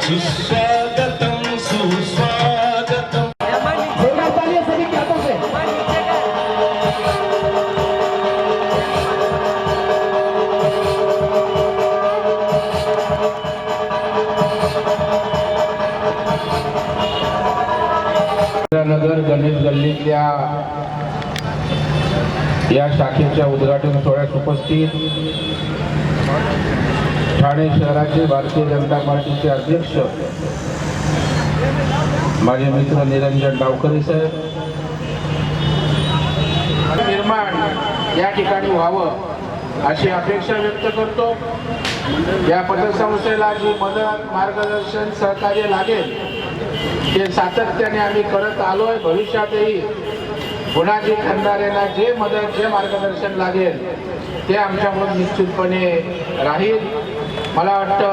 सुस्वागतम सुस्वागतम। सभी हाथों से नगर गणेश गल्लीतल्या या शाखेच्या उद्घाटन सोहळ्यास उपस्थित ठाणे शहराचे भारतीय जनता पार्टीचे अध्यक्ष माझे मित्र निरंजन डावकरे साहेब निर्माण या ठिकाणी व्हावं अशी अपेक्षा व्यक्त करतो। या पतसंस्थेला जी मदत मार्गदर्शन सहकार्य लागेल ते सातत्याने आम्ही करत आलोय। भविष्यातही गुणाजी खंदारेला जे मदत जे मार्गदर्शन लागेल ते आमच्याकडून निश्चितपणे राहील। मला वाटतं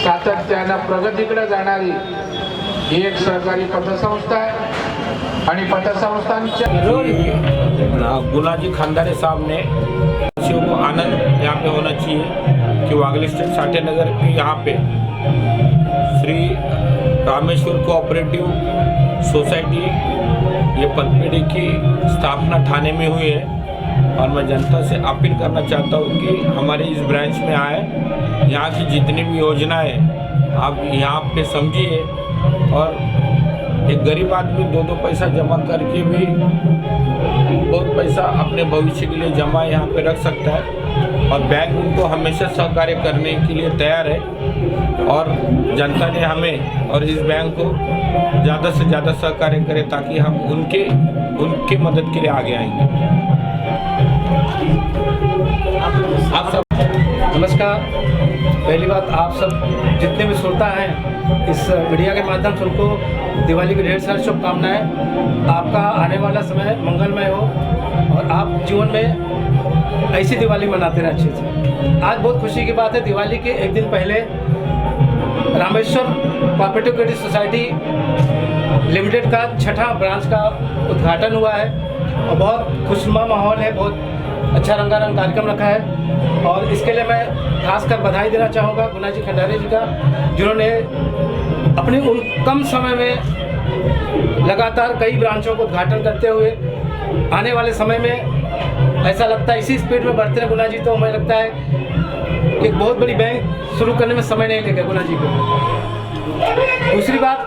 सातत्यानं प्रगतीकडे जाणारी ही एक सहकारी पतसंस्था आहे आणि पतसंस्थांच्या गुणाजी खंदारे साहब ने बच्चों को आनंद यहाँ पे होना चाहिए कि वागले स्टेट साठे नगर के यहाँ पे श्री रामेश्वर कोऑपरेटिव सोसाइटी ये पनपेड़ी की स्थापना ठाणे में हुई है और मैं जनता से अपील करना चाहता हूँ कि हमारे इस ब्रांच में आए, यहाँ की जितनी भी योजनाएं आप यहाँ पे समझिए और एक गरीब आदमी दो पैसा जमा करके भी बहुत पैसा अपने भविष्य के लिए जमा यहाँ पे रख सकता है और बैंक उनको हमेशा सहकार्य करने के लिए तैयार है और जनता ने हमें और इस बैंक को ज़्यादा से ज़्यादा सहकार्य करें ताकि हम उनके मदद के लिए आगे आएंगे। आप सब नमस्कार। पहली बात, आप सब जितने भी श्रोता हैं इस मीडिया के माध्यम से उनको दिवाली की ढेर सारी शुभकामनाएं। आपका आने वाला समय मंगलमय हो और आप जीवन में ऐसी दिवाली मनाते रहें अच्छे से। आज बहुत खुशी की बात है, दिवाली के एक दिन पहले Rameshwar cooperative credit society limited का 6ठा ब्रांच का उद्घाटन हुआ है और बहुत खुशनुमा माहौल है, बहुत अच्छा रंगारंग कार्यक्रम रखा है और इसके लिए मैं खासकर बधाई देना चाहूँगा गुणाजी खंडारे जी का, जिन्होंने अपने उन कम समय में लगातार कई ब्रांचों को उद्घाटन करते हुए आने वाले समय में ऐसा लगता है इसी स्पीड में बढ़ते हैं गुणाजी, तो हमें लगता है कि एक बहुत बड़ी बैंक शुरू करने में समय नहीं लगेगा गुणाजी को। दूसरी बात,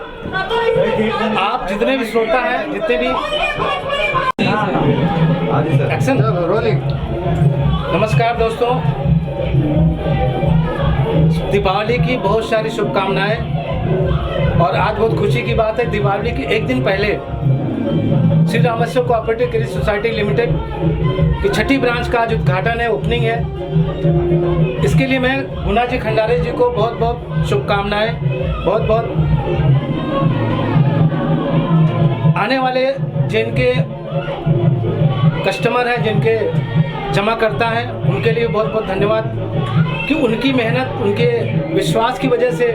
आप जितने भी श्रोता हैं, जितने भी एक्शन रोलिंग। नमस्कार दोस्तों, दीपावली की बहुत सारी शुभकामनाएं और आज बहुत खुशी की बात है, दीपावली के एक दिन पहले Shri Rameshwar cooperative credit society limited की 6ठी ब्रांच का आज उद्घाटन है, ओपनिंग है। इसके लिए मैं गुणाजी खंडारे जी को बहुत बहुत शुभकामनाएं, बहुत बहुत आने वाले जिनके कस्टमर हैं, जिनके जमा करता है, उनके लिए बहुत बहुत धन्यवाद कि उनकी मेहनत, उनके विश्वास की वजह से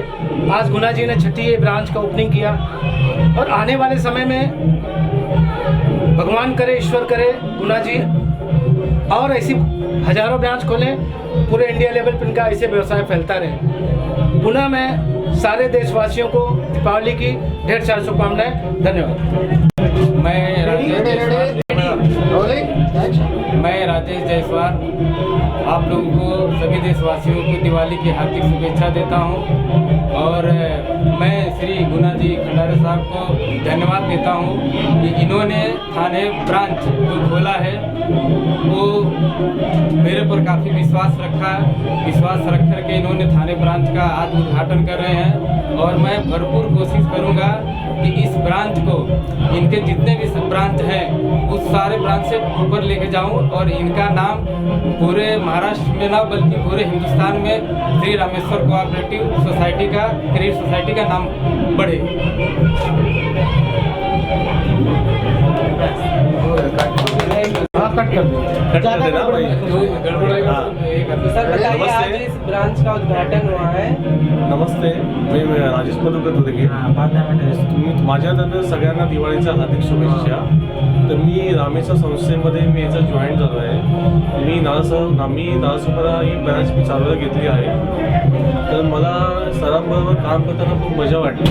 आज गुणाजी ने 6ठी ब्रांच का ओपनिंग किया और आने वाले समय में भगवान करे, ईश्वर करे, गुणाजी और ऐसी हजारों ब्रांच खोलें, पूरे इंडिया लेवल पर इनका ऐसे व्यवसाय फैलता रहे। पुनः मैं सारे देशवासियों को दीपावली की ढेर सारी शुभकामनाएं। धन्यवाद। मैं राजेश जायसवाल आप लोगों को, सभी देशवासियों को दिवाली की हार्दिक शुभेच्छा देता हूं और मैं श्री गुणाजी खंडारे साहब को धन्यवाद देता हूं कि इन्होंने ठाणे ब्रांच जो खोला है वो मेरे पर काफ़ी विश्वास रखा, विश्वास रख करके इन्होंने ठाणे ब्रांच का आज उद्घाटन कर रहे हैं और मैं भरपूर कोशिश करूंगा कि इस ब्रांच को, इनके जितने भी ब्रांच हैं उस सारे ब्रांच से ऊपर लेके जाऊं और इनका नाम पूरे महाराष्ट्र में ना बल्कि पूरे हिंदुस्तान में श्री रामेश्वर कोऑपरेटिव सोसाइटी का, क्रेडिट सोसाइटी का नाम बढ़े। कट कर दो। हाँ। सर बताइए, आज इस ब्रांच का उद्घाटन हुआ है। नमस्ते, मी राजेश मधुकर दुर्गे. माझ्यातर्फे सगळ्यांना दिवाळीच्या हार्दिक शुभेच्छा. तर मी रामेश्वर संस्थेमध्ये मी याचा जॉईन झालो आहे. मी नालासोपारा ही ब्रांच मी चालवायला घेतली आहे. तर मला सरांबरोबर काम करताना खूप मजा वाटली.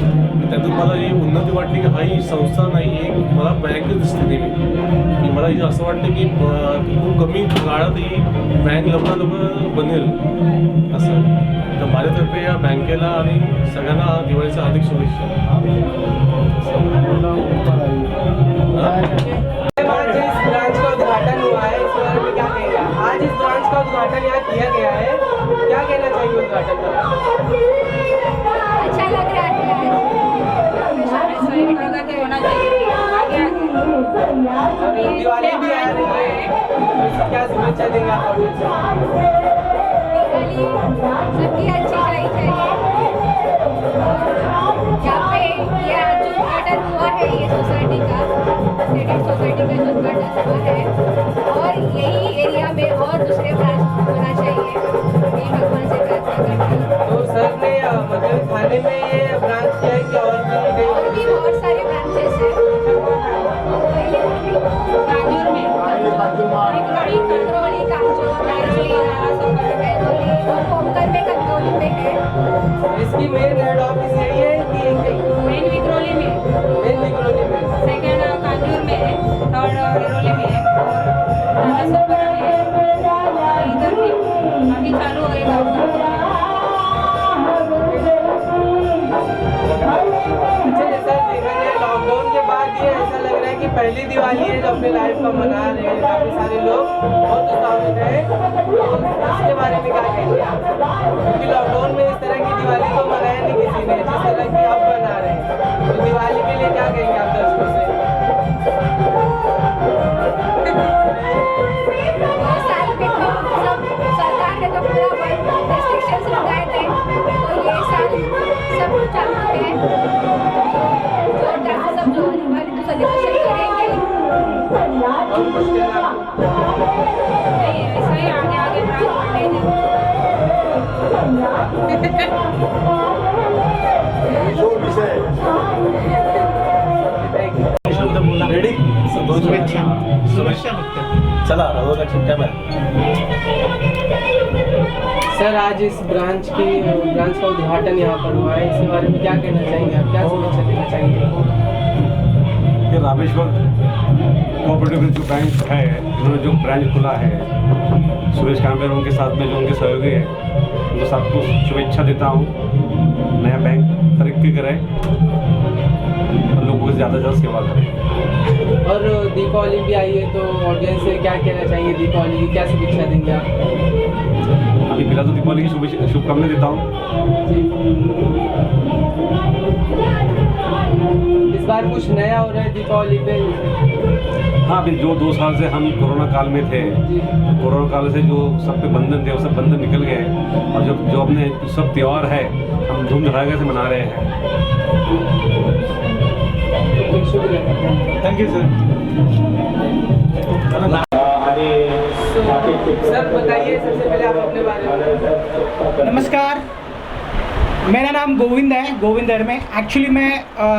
त्यातून मला ही उन्नती वाटली की हा ही संस्था नाही, एक मला बँक दिसते नेहमी की मला असं वाटतं की खूप कमी काळात ही बँक लवकर बनेल असं. तर माझ्यातर्फे या बँकेला आणि सगळ्यांना दिवाळीच्या हार्दिक शुभेच्छा. आज इस ब्रांच का उद्घाटन हुआ है, इस बारे में क्या कहेंगे? आज इस ब्रांच का उद्घाटन यहाँ किया गया है, क्या कहना चाहिए उद्घाटन पर? अच्छा लग रहा है, होना चाहिए आगे आगे। दिवाली भी आ रही है, क्या शुभेच्छा देंगे आप? दिवाली सबकी अच्छी जानी चाहिए। यहाँ पे ये जो उद्घाटन हुआ है ये सोसाइटी का, क्रेडिट सोसाइटी का जो उद्घाटन हुआ है, और यही एरिया में और दूसरे ब्रांच होना चाहिए, यही भगवान से प्रार्थना करती हूँ। तो सर ने मतलब थाने में ये ब्रांच किया है कि और भी बहुत सारे ब्रांचेस हैं कांजूर में, कंकरौली, कांजूर, नारसी, नालासोपारा, और कोंकण में कंकरौली में है। इसकी मेन हेड ऑफिस यही है कि मेन विक्रोली में, मेन विक्रोली में, सेकंड कांजूर में है, थर्ड हिरोली में है, नालासोपारा में है, इधर भी अभी चालू होएगा। अच्छा, जैसा देखा जाए लॉकडाउन के बाद ये ऐसा लग रहा है कि पहली दिवाली है जो अपने लाइफ का मना रहे हैं काफ़ी सारे लोग, बहुत उत्साह में हैं। तो इसके बारे में क्या कहेंगे आप? क्योंकि लॉकडाउन में इस तरह की दिवाली तो मनाया नहीं किसी ने जिस तरह की आप मना रहे हैं, तो दिवाली के लिए क्या कहेंगे आप दर्शकों से? साल में तो सब सरकार ने तो पूरा रेस्ट्रिक्शंस लगाए थे, तो ये साल सब चालू है, जो सब जो दिवाली को सेलिब्रेशन करेंगे। और कुछ कहना आपको? नहीं, ऐसा ही आगे आगे बढ़ाते रेडी? शुभेच्छा. चला कॅमेरा. सर आज इस ब्रांच का उद्घाटन यहाँ पर हुआ है, इसके बारे में क्या कहना चाहेंगे आप? क्या शुभेच्छा देना चाहेंगे? ये रामेश्वर कोऑपरेटिव जो बैंक है, इन्होंने जो ब्रांच खुला है, सुरेश कांबेर उनके साथ में जो उनके सहयोगी है, उनको सबको शुभेच्छा देता हूँ. नया बैंक तरक्की करे और लोगों की ज़्यादा से ज़्यादा सेवा करे. और दीपावली भी आई है, तो ऑडियंस से क्या कहना चाहिए? दीपावली की क्या शुभेच्छा देंगे आप? अभी फिलहाल तो दीपावली की शुभकामनाएं देता हूँ. इस बार कुछ नया हो रहा है दीपावली पे? हाँ, अभी जो 2 साल से हम कोरोना काल में थे, कोरोना काल से जो सब पे बंधन थे वो सब बंधन निकल गए, और जो अपने सब त्यौहार है हम धूम धड़ाके से मना रहे हैं. Thank you sir. सर बताइए सबसे पहले आप अपने बारे में. नमस्कार, मेरा नाम गोविंद है, गोविंद में. एक्चुअली मैं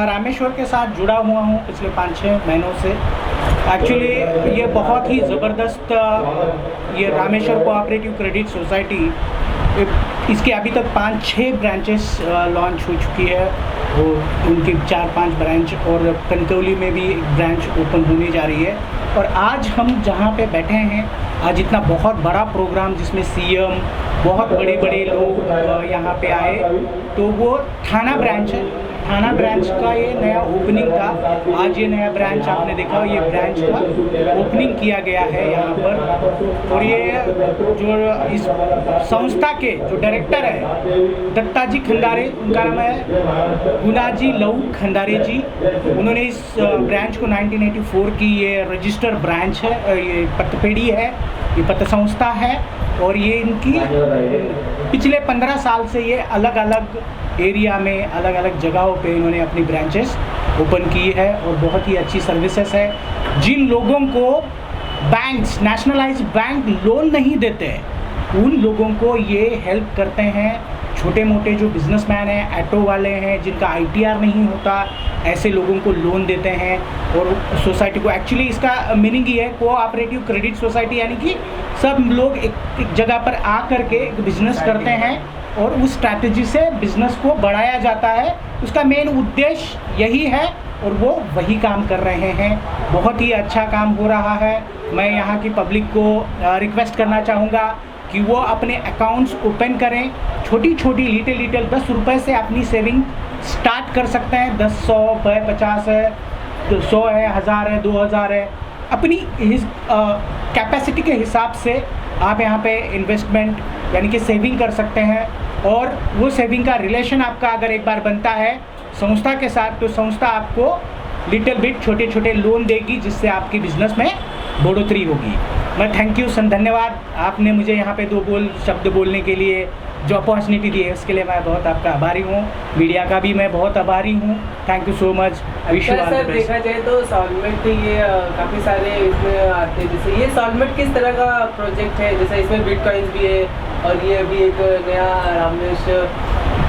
रामेश्वर के साथ जुड़ा हुआ हूँ पिछले 5-6 महीनों से. एक्चुअली ये बहुत ही ज़बरदस्त ये रामेश्वर कोऑपरेटिव क्रेडिट सोसाइटी, इसके अभी तक 5-6 ब्रांचेस लॉन्च हो चुकी है, और उनकी 4-5 ब्रांच और कनकौली में भी एक ब्रांच ओपन होने जा रही है. और आज हम जहाँ पे बैठे हैं, आज इतना बहुत बड़ा प्रोग्राम जिसमें सीएम, बहुत बड़े बड़े लोग यहाँ पे आए, तो वो थाना ब्रांच है. थाना ब्रांच का ये नया ओपनिंग था. आज ये नया ब्रांच आपने देखा, ये ब्रांच का ओपनिंग किया गया है यहाँ पर. और ये जो इस संस्था के जो डायरेक्टर है दत्ताजी खंडारे, उनका नाम है गुनाजी लऊ खंडारे जी. उन्होंने इस ब्रांच को 1984 की ये रजिस्टर ब्रांच है, ये पतपेड़ी है, ये पत संस्था है. और ये इनकी पिछले 15 साल से ये अलग अलग एरिया में, अलग अलग जगहों पे इन्होंने अपनी ब्रांचेस ओपन की है, और बहुत ही अच्छी सर्विसेज है. जिन लोगों को बैंक्स, नेशनलाइज्ड बैंक लोन नहीं देते हैं, उन लोगों को ये हेल्प करते हैं। छोटे मोटे जो बिजनेसमैन हैं, ऑटो वाले हैं, जिनका ITR नहीं होता, ऐसे लोगों को लोन देते हैं। और सोसाइटी को एक्चुअली इसका मीनिंग ये है कोऑपरेटिव क्रेडिट सोसाइटी, यानी कि सब लोग एक जगह पर आ करके एक बिजनेस करते हैं और उस स्ट्रैटेजी से बिजनेस को बढ़ाया जाता है। उसका मेन उद्देश्य यही है और वो वही काम कर रहे हैं। बहुत ही अच्छा काम हो रहा है। मैं यहाँ की पब्लिक को रिक्वेस्ट करना चाहूँगा कि वो अपने अकाउंट्स ओपन करें। छोटी छोटी लिटिल 10 रुपये से अपनी सेविंग स्टार्ट कर सकते हैं। 10, 100 है, 50 है, 100 है, 1000 है, 2000 है। अपनी कैपेसिटी के हिसाब से आप यहाँ पे इन्वेस्टमेंट यानी कि सेविंग कर सकते हैं। और वो सेविंग का रिलेशन आपका अगर एक बार बनता है संस्था के साथ, तो संस्था आपको लिटिल बिट छोटे छोटे लोन देगी, जिससे आपकी बिजनेस में बढ़ोतरी होगी। मैं थैंक यू सन, धन्यवाद। आपने मुझे यहाँ पे 2 शब्द बोलने के लिए जो अपॉर्चुनिटी दी है उसके लिए मैं बहुत आपका आभारी हूँ। मीडिया का भी मैं बहुत आभारी हूँ। Thank you so much. Wish you all the best. देखा जाए तो सॉल्वेंट ये काफ़ी सारे इसमें आते हैं। जैसे ये सॉल्वेंट किस तरह का प्रोजेक्ट है? जैसे इसमें बिटकॉइंस भी है और ये अभी एक नया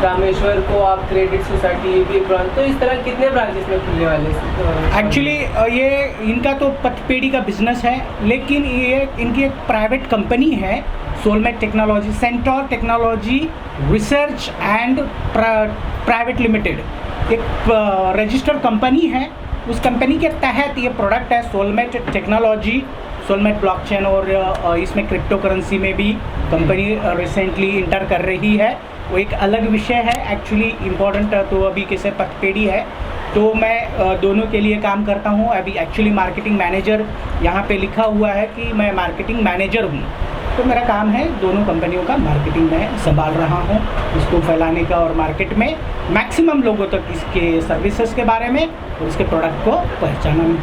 रामेश्वर को आप क्रेडिट सोसाइटी, ये भी ब्रांच, तो इस तरह कितने ब्रांचेस में खुलने वाले हैं? एक्चुअली ये इनका तो पथपेड़ी का बिजनेस है, लेकिन ये इनकी एक प्राइवेट कंपनी है, soulmate technology, centre technology research and private limited, एक रजिस्टर्ड कंपनी है। उस कंपनी के तहत ये प्रोडक्ट है सोलमेट टेक्नोलॉजी, सोलमेट ब्लॉकचेन, और इसमें क्रिप्टो करेंसी में भी कंपनी रिसेंटली इंटर कर रही है। वो एक अलग विषय है एक्चुअली, इम्पोर्टेंट तो अभी कैसे पथपेड़ी है। तो मैं दोनों के लिए काम करता हूँ। अभी एक्चुअली मार्केटिंग मैनेजर यहाँ पे लिखा हुआ है कि मैं मार्केटिंग मैनेजर हूँ, तो मेरा काम है दोनों कंपनियों का मार्केटिंग में संभाल रहा हूँ, इसको फैलाने का और मार्केट में मैक्सिमम लोगों तक इसके सर्विसेज के बारे में और इसके प्रोडक्ट को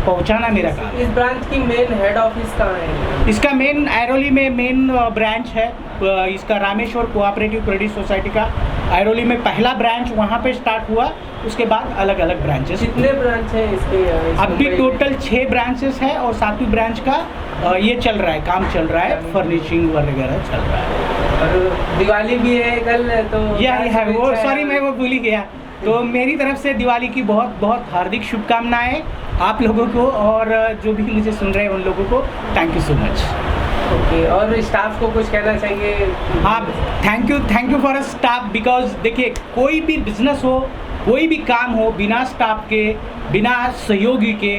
पहुँचाना मेरा काम है। इस ब्रांच की मेन हेड ऑफिस कहाँ है? इसका मेन ऐरोली में मेन ब्रांच है। इसका रामेश्वर कोऑपरेटिव क्रेडिट सोसाइटी का ऐरोली में पहला ब्रांच वहाँ पे स्टार्ट हुआ, उसके बाद अलग अलग ब्रांचेस। कितने ब्रांच हैं इसके? अभी टोटल 6 ब्रांचेस है और 7वीं ब्रांच का ये चल रहा है, काम चल रहा है, फर्निशिंग वगैरह चल रहा है। और दिवाली भी है कल, तो यही है वो, सॉरी मैं वो भूल ही गया। तो मेरी तरफ से दिवाली की बहुत बहुत हार्दिक शुभकामनाएं आप लोगों को, और जो भी मुझे सुन रहे हैं उन लोगों को thank you so much. Okay, और स्टाफ को कुछ कहना चाहिए? हाँ, thank you for a staff, because देखिए कोई भी बिजनेस हो, कोई भी काम हो, बिना स्टाफ के, बिना सहयोगी के,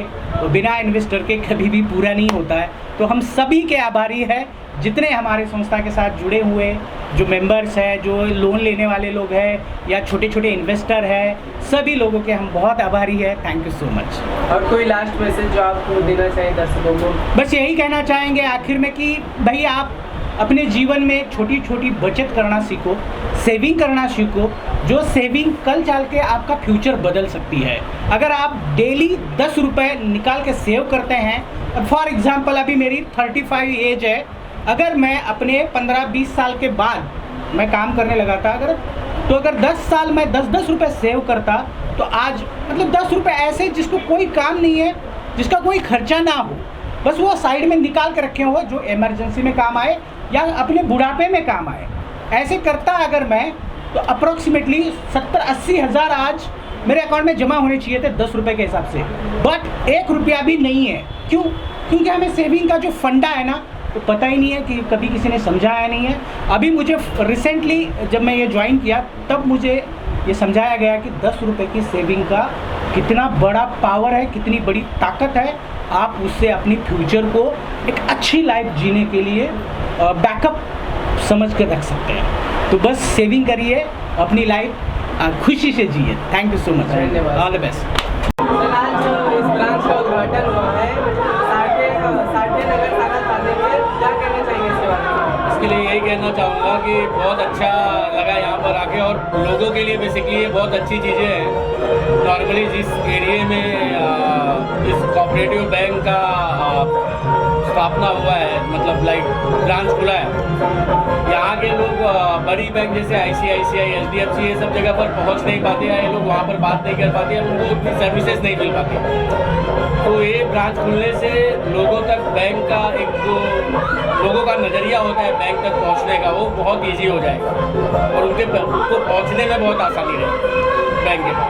बिना इन्वेस्टर के कभी भी पूरा नहीं होता है। तो हम सभी के आभारी हैं, जितने हमारे संस्था के साथ जुड़े हुए जो मेंबर्स हैं, जो लोन लेने वाले लोग हैं या छोटे छोटे इन्वेस्टर हैं, सभी लोगों के हम बहुत आभारी हैं। Thank you so much. और कोई लास्ट मैसेज जो आप देना चाहें दर्शकों को? बस यही कहना चाहेंगे आखिर में कि भाई आप अपने जीवन में छोटी छोटी बचत करना सीखो, सेविंग करना सीखो, जो सेविंग कल चल के आपका फ्यूचर बदल सकती है। अगर आप डेली 10 रुपये निकाल के सेव करते हैं, फॉर एग्जांपल अभी मेरी 35 एज है, अगर मैं अपने 15-20 साल के बाद मैं काम करने लगा था, अगर 10 साल में 10-10 रुपये सेव करता, तो आज मतलब 10 रुपये ऐसे जिसको कोई काम नहीं है, जिसका कोई खर्चा ना हो, बस वो साइड में निकाल के रखे हो, जो इमरजेंसी में काम आए या अपने बुढ़ापे में काम आए, ऐसे करता अगर मैं, तो अप्रॉक्सीमेटली 70-80 हज़ार आज मेरे अकाउंट में जमा होने चाहिए थे 10 रुपये के हिसाब से, बट 1 रुपया भी नहीं है। क्यों? क्योंकि हमें सेविंग का जो फंडा है ना, तो पता ही नहीं है, कि कभी किसी ने समझाया नहीं है। अभी मुझे रिसेंटली जब मैं ये ज्वाइन किया, तब मुझे ये समझाया गया कि 10 रुपये की सेविंग का कितना बड़ा पावर है, कितनी बड़ी ताकत है। आप उससे अपनी फ्यूचर को एक अच्छी लाइफ जीने के लिए बैकअप समझ कर रख सकते हैं। तो बस सेविंग करिए, अपनी लाइफ खुशी से जिए। Thank you so much, all the best. आज इस ब्रांच का उद्घाटन हुआ है साठे नगर थाना थाने में, क्या कहना चाहिए इसके बारे में? इसके लिए यही कहना चाहूँगा कि बहुत अच्छा लगा यहाँ पर आके, और लोगों के लिए बेसिकली ये बहुत अच्छी चीज़ें हैं। नॉर्मली जिस एरिया में इस कोऑपरेटिव बैंक का स्थापना हुआ है, मतलब लाइक ब्रांच खुला है, यहाँ के लोग बड़ी बैंक जैसे ICICI, HDFC ये सब जगह पर पहुँच नहीं पाते हैं, ये लोग वहाँ पर बात नहीं कर पाते हैं, उनको उतनी सर्विसेज नहीं मिल पाती। तो ये ब्रांच खुलने से लोगों तक बैंक का एक जो लोगों का नज़रिया होता है बैंक तक पहुँचने का, वो बहुत ईजी हो जाएगा और उनको पहुँचने में बहुत आसानी रहेगी बैंक के पास।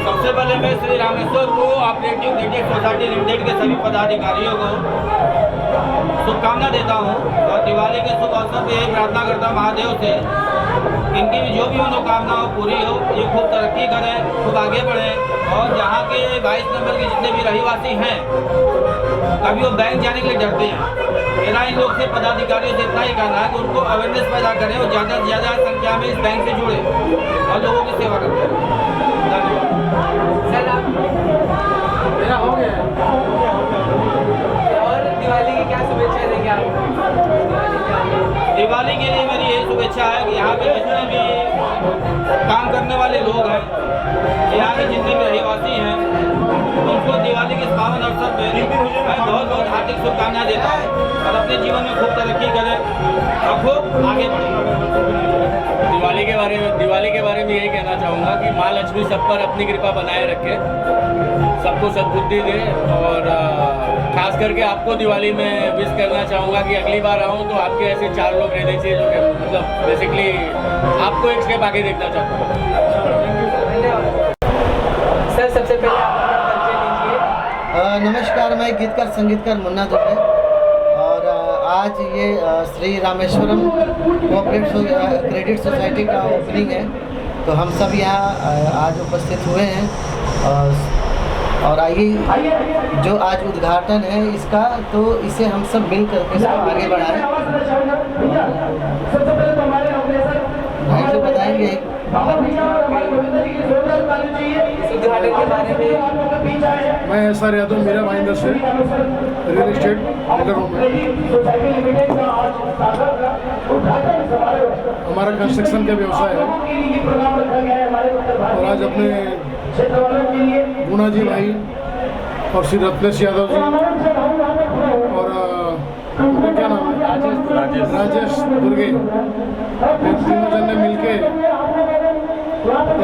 सबसे पहले मैं Shri Rameshwar co operative credit society limited के सभी पदाधिकारियों को शुभकामना देता हूँ और दिवाली के शुभ अवसर पर यही प्रार्थना करता हूँ महादेव से इनकी भी जो भी मनोकामना हो पूरी हो, ये खूब तरक्की करें, खूब आगे बढ़ें और यहाँ के 22 नंबर के जितने भी रहीवासी हैं कभी वो बैंक जाने के लिए डरते हैं। मेरा इन लोग से पदाधिकारियों से इतना ही कहना है कि उनको अवेयरनेस पैदा करें और ज़्यादा से ज़्यादा संख्या में इस बैंक से जुड़े और लोगों की सेवा करते हैं। सर आप मेरा हो गया और दिवाली की क्या शुभेच्छा देंगे आप? दिवाली के लिए मेरी यही शुभेच्छा है कि यहाँ के जितने भी काम करने वाले लोग हैं, यहाँ के जितने भी रहीवासी हैं, उनको दिवाली के पावन अवसर पर मैं बहुत बहुत हार्दिक शुभकामनाएं देता हूँ और अपने जीवन में खूब तरक्की करें और खूब आगे बढ़ें। दिवाली के बारे में यही कहना चाहूँगा कि माँ लक्ष्मी सब पर अपनी कृपा बनाए रखे, सबको सद्बुद्धि दे और खास करके आपको दिवाली में विश करना चाहूँगा कि अगली बार आऊँ तो आपके ऐसे 4 लोग रहने चाहिए जो कि मतलब बेसिकली आपको एक स्टेप आगे देखना चाहता हूँ। सर सबसे पहले आप अपना परिचय दीजिए। नमस्कार, मैं गीतकार संगीतकार मुन्ना दुबे और आज ये Shri Rameswaram cooperative credit society का ओपनिंग है, तो हम सब यहाँ आज उपस्थित हुए हैं और आइए जो आज उद्घाटन है इसका, तो इसे हम सब मिल करके इसको आगे बढ़ाएं। भाई से बताएंगे उद्घाटन के बारे में। मैं SR यादव मीरा भाईंदर से रियल एस्टेट डीलर हूँ। हमारा कंस्ट्रक्शन का व्यवसाय है और आज अपने गुना जी भाई और श्री रत्नेश यादव जी और उनका क्या नाम है राजेश दुर्गे, तीनों जन ने मिलके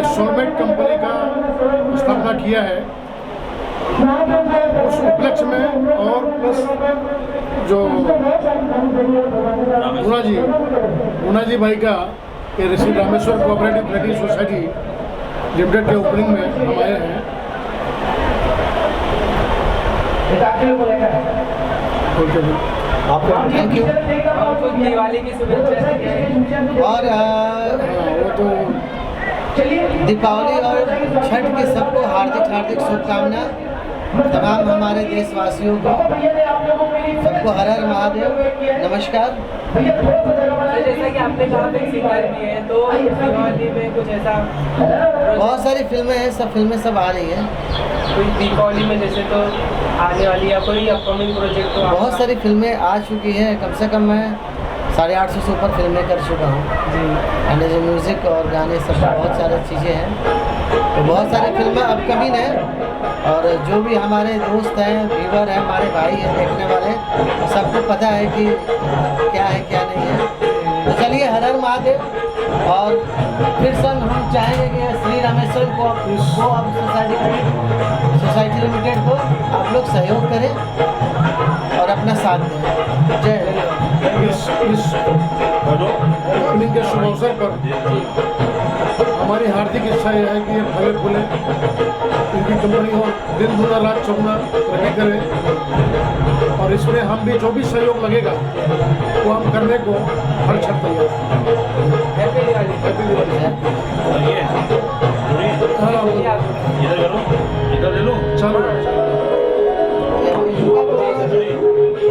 सोलमेट कंपनी का स्थापना किया है। उस उपलक्ष्य में और प्लस जो गुना जी भाई का ये Shri Rameshwar cooperative credit society limited के ओपनिंग में हम आए हैं। आपको थैंक यू आपको दिवाली की शुभेच्छा और वो तो दीपावली और छठ की सबको हार्दिक शुभकामना। तमाम हमारे देशवासियों को सबको हर हर महादेव, नमस्कार। जैसा कि आपने कहा कि सिंगर भी है, तो दिवाली में कुछ ऐसा बहुत सारी फिल्में हैं, सब फिल्में सब आ रही हैं। कोई दीपावली में जैसे तो आने वाली या कोई अपकमिंग प्रोजेक्ट तो बहुत सारी फिल्में आ चुकी हैं, कम से कम मैं 850 से ऊपर फिल्में कर चुका हूँ एंड म्यूज़िक और गाने सब बहुत सारी चीज़ें हैं। तो बहुत सारी फिल्में अपकमिंग हैं और जो भी हमारे दोस्त हैं, व्यूवर हैं, हमारे भाई हैं, देखने वाले, सबको पता है कि क्या है क्या नहीं है। तो चलिए हर हर महादेव। और फिर संग हम चाहेंगे कि श्री रामेश्वर को सोसाइटी लिमिटेड को आप लोग सहयोग करें और अपना साथ दें। जय इस ओपनिंग के शुभ अवसर पर हमारी हार्दिक इच्छा यह है कि ये फले फूले, इनकी कंपनी हो दिन दुना रात चौगुना तरक्की करे और इसमें हम भी जो भी सहयोग लगेगा वो हम करने को हर छत तैयार। हैप्पी दिवाली। चलो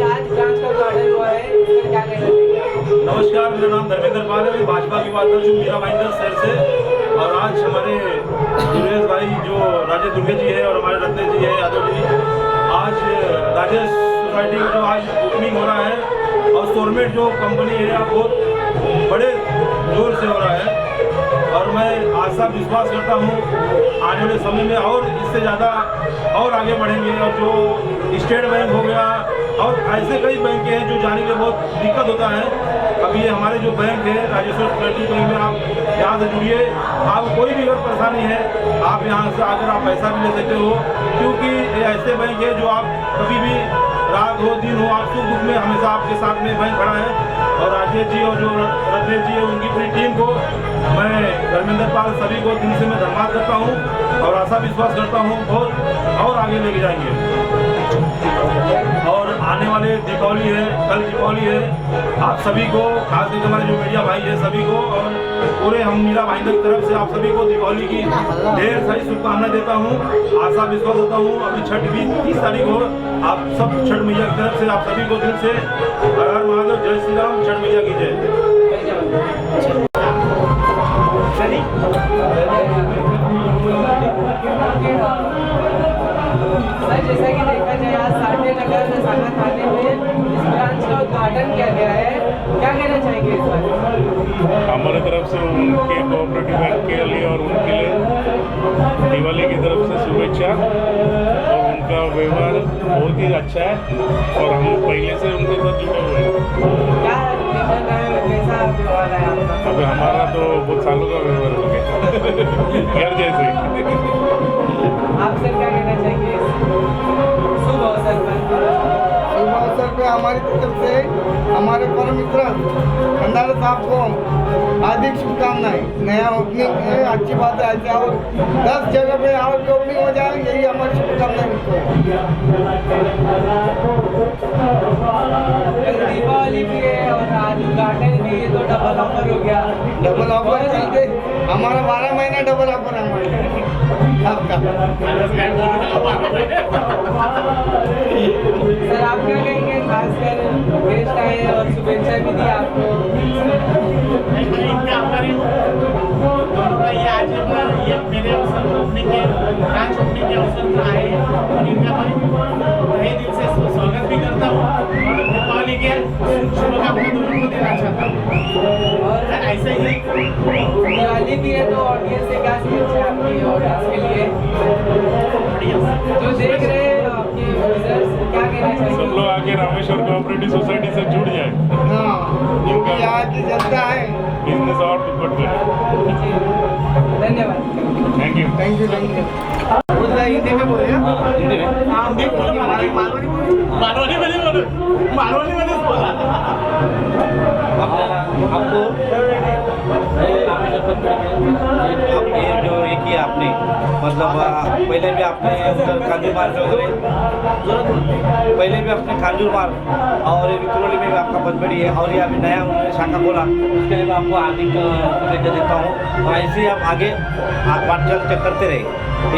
आज ब्रांच का उद्घाटन हुआ है, इसमें क्या कहना चाहिए? नमस्कार, मेरा नाम धर्मेंद्र पाल है, मैं भाजपा युवा अध्यक्ष हूँ मीरा भाईंदर शहर से। और आज हमारे दुर्गेश भाई जो राजेश दुर्गे जी है और हमारे रत्नेश जी है यादव जी, आज राजेश सोसाइटी का जो आज ओपनिंग हो रहा है और सोलमेट जो कंपनी है आप बहुत बड़े जोर से हो रहा है और मैं आशा विश्वास करता हूँ आने वाले समय में और इससे ज़्यादा और आगे बढ़ेंगे। और जो स्टेट बैंक हो गया, और ऐसे कई बैंक हैं जो जाने के लिए बहुत दिक्कत होता है। अब ये हमारे जो बैंक है राजेश्वर सोसाइटी बैंक में आप यहाँ से जुड़िए, आप कोई भी अगर परेशानी है आप यहाँ से आकर आप पैसा भी ले सकते हो, क्योंकि ये ऐसे बैंक है जो आप कभी भी रात हो दिन हो आप सुख दुख में हमेशा आपके साथ में बैंक खड़ा है। और राजेश जी और जो रत्नेश जी है उनकी पूरी टीम को मैं धर्मेंद्र पाल सभी को दिल से मैं धन्यवाद करता हूँ और आशा विश्वास करता हूँ बहुत और आगे लेके जाएंगे। और आने वाले दीपावली है, कल दीपावली है, आप सभी को खास करके हमारे जो मीडिया भाई है सभी को और पूरे हम मीरा भाई की तरफ से आप सभी को दीपावली की ढेर सारी शुभकामनाएं देता हूँ, आशा विश्वास देता हूँ। अभी छठ भी 30 तारीख हो, आप सब छठ मैया की तरफ से आप सभी को दिल से हर हर महादेव, जय श्री राम, छठ मैया की जय। सर जैसा कि देखा जाए आज साठे नगर सागा थाने में इस ब्रांच का उद्घाटन किया गया है, क्या कहना चाहेंगे इस बारे में? हमारे तरफ से उनके कोऑपरेटिव बैंक के लिए और उनके लिए दिवाली की तरफ से शुभेच्छा। और उनका व्यवहार बहुत ही अच्छा है और हम पहले से उनके साथ जुड़े हुए हैं। क्या रीजन है, कैसा व्यवहार है आपका? अभी हमारा तो बहुत सालों का व्यवहार हो गया घर जैसे। आप सर क्या कहना चाहेंगे शुभ अवसर पर? शुभ अवसर पे हमारी तरफ से हमारे परम मित्र खंडारे साहब को हार्दिक शुभकामनाएं। नया ओपनिंग है, अच्छी बात है, ऐसे और 10 जगह पे और भी ओपनिंग हो जाए, यही हमारी शुभकामनाएं उनको। दीपावली भी है और आज उद्घाटन भी है, तो डबल ऑफर हो गया। डबल ऑफर चलते हमारा 12 महीना डबल ऑफर है हमारे आपका। सर आप क्या कहेंगे, खासकर गेस्ट आए और शुभेच्छा भी दी आपको? इनका आभारी हूँ ये आज ये मेरे अवसर ओपनिंग के ब्रांच ओपनिंग के अवसर पर आए और इनका मैं तहे दिल से स्वागत भी करता हूँ और दीपावली के शुभकामनाएं दोनों को देना चाहता हूँ। और ऐसे ही दिवाली भी है तो ऑडियंस से क्या शुभेच्छा आपकी ऑडियंस के लिए जो देख रहे हैं आपके यूजर्स, क्या कहना चाहिए? सब लोग आके रामेश्वर कोऑपरेटिव सोसाइटी से जुड़ जाए। क्योंकि यहाँ की जनता है, बिजनेस और दुपट में। धन्यवाद। Thank you. Thank you, thank you. Hindi में बोले हिंदी में मालवणी मध्ये बोला। आपको आपने जो ये किया आपने मतलब पहले भी आपने कांजूर मार्ग वगैरह पहले भी आपने कांजूर मार्ग और विक्रोली में भी आपका बहुत बड़ी है और ये अभी नया उन्होंने शाखा खोला, उसके लिए मैं आपको हार्दिक शुभेच्छा देता हूँ और ऐसे ही आप आगे बातचीत करते रहे,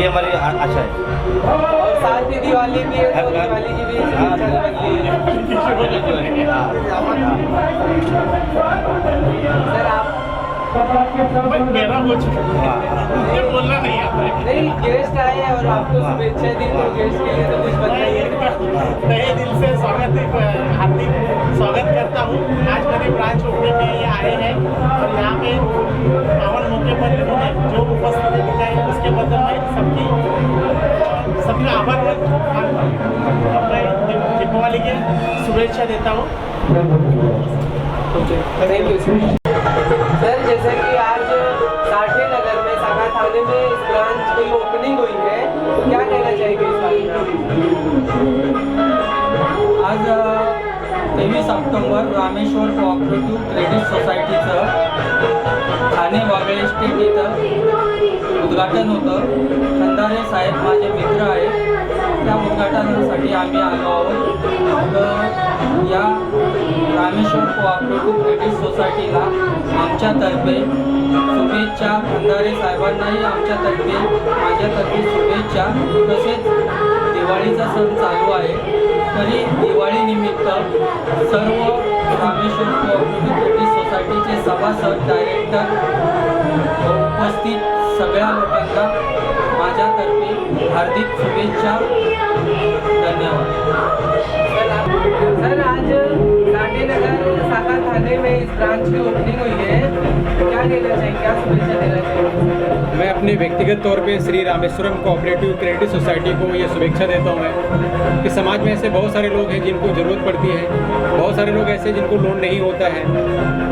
ये हमारी आशा है। और साथ ही दिवाली भी है तो दिवाली की भी सर आप मेरा हो चुका ये बोलना नहीं आता है। नहीं, गेस्ट आए हैं और आपको शुभेच्छा दी तो गेस्ट के लिए तो कुछ बताइए। तहे दिल से हार्दिक स्वागत करता हूँ। आज मेरी ब्रांच ओपनिंग में ये आए हैं और यहाँ पे पावन मौके पर इन्होंने जो उपस्थिति दिखाई उसके बदल मैं सबका आभार मैं दीपावली की शुभेच्छा देता हूँ। Thank you sir. जैसे कि आज साठे नगर में सागा थाने में इस ब्रांच की ओपनिंग हुई है, तो क्या कहना चाहेंगे इस बारे में? आज 23 ऑक्टोबर रामेश्वर कोऑपरेटिव्ह क्रेडिट सोसायटीचं ठाणे वागळे स्टेट इथं उद्घाटन होतं। खंदारे साहेब माझे मित्र आहेत, त्या उद्घाटनासाठी आम्ही आलो आहोत। तर या रामेश्वर कोऑपरेटिव्ह क्रेडिट सोसायटीला आमच्यातर्फे शुभेच्छा, खंदारे साहेबांनाही आमच्यातर्फे माझ्यातर्फे शुभेच्छा। तसेच दिवाळीचा सण चालू आहे, तरी दिवाळीनिमित्त सर्व रामेश्वर कोऑपरेटिव्ह क्रेडिट सोसायटीचे सभासद, डायरेक्टर, उपस्थित सगळ्या लोकांना माझ्यातर्फे हार्दिक शुभेच्छा। धन्यवाद। सर आज साठे नगर सागा थाने में इस ब्रांच की ओपनिंग हुई है, क्या कहना चाहिए, क्या शुभेच्छा देना चाहिए? मैं अपनी व्यक्ति व्यक्तिगत तौर पे Shri Rameswaram cooperative credit society को ये शुभेच्छा देता हूँ मैं कि समाज में ऐसे बहुत सारे लोग हैं जिनको ज़रूरत पड़ती है, बहुत सारे लोग ऐसे जिनको लोन नहीं होता है।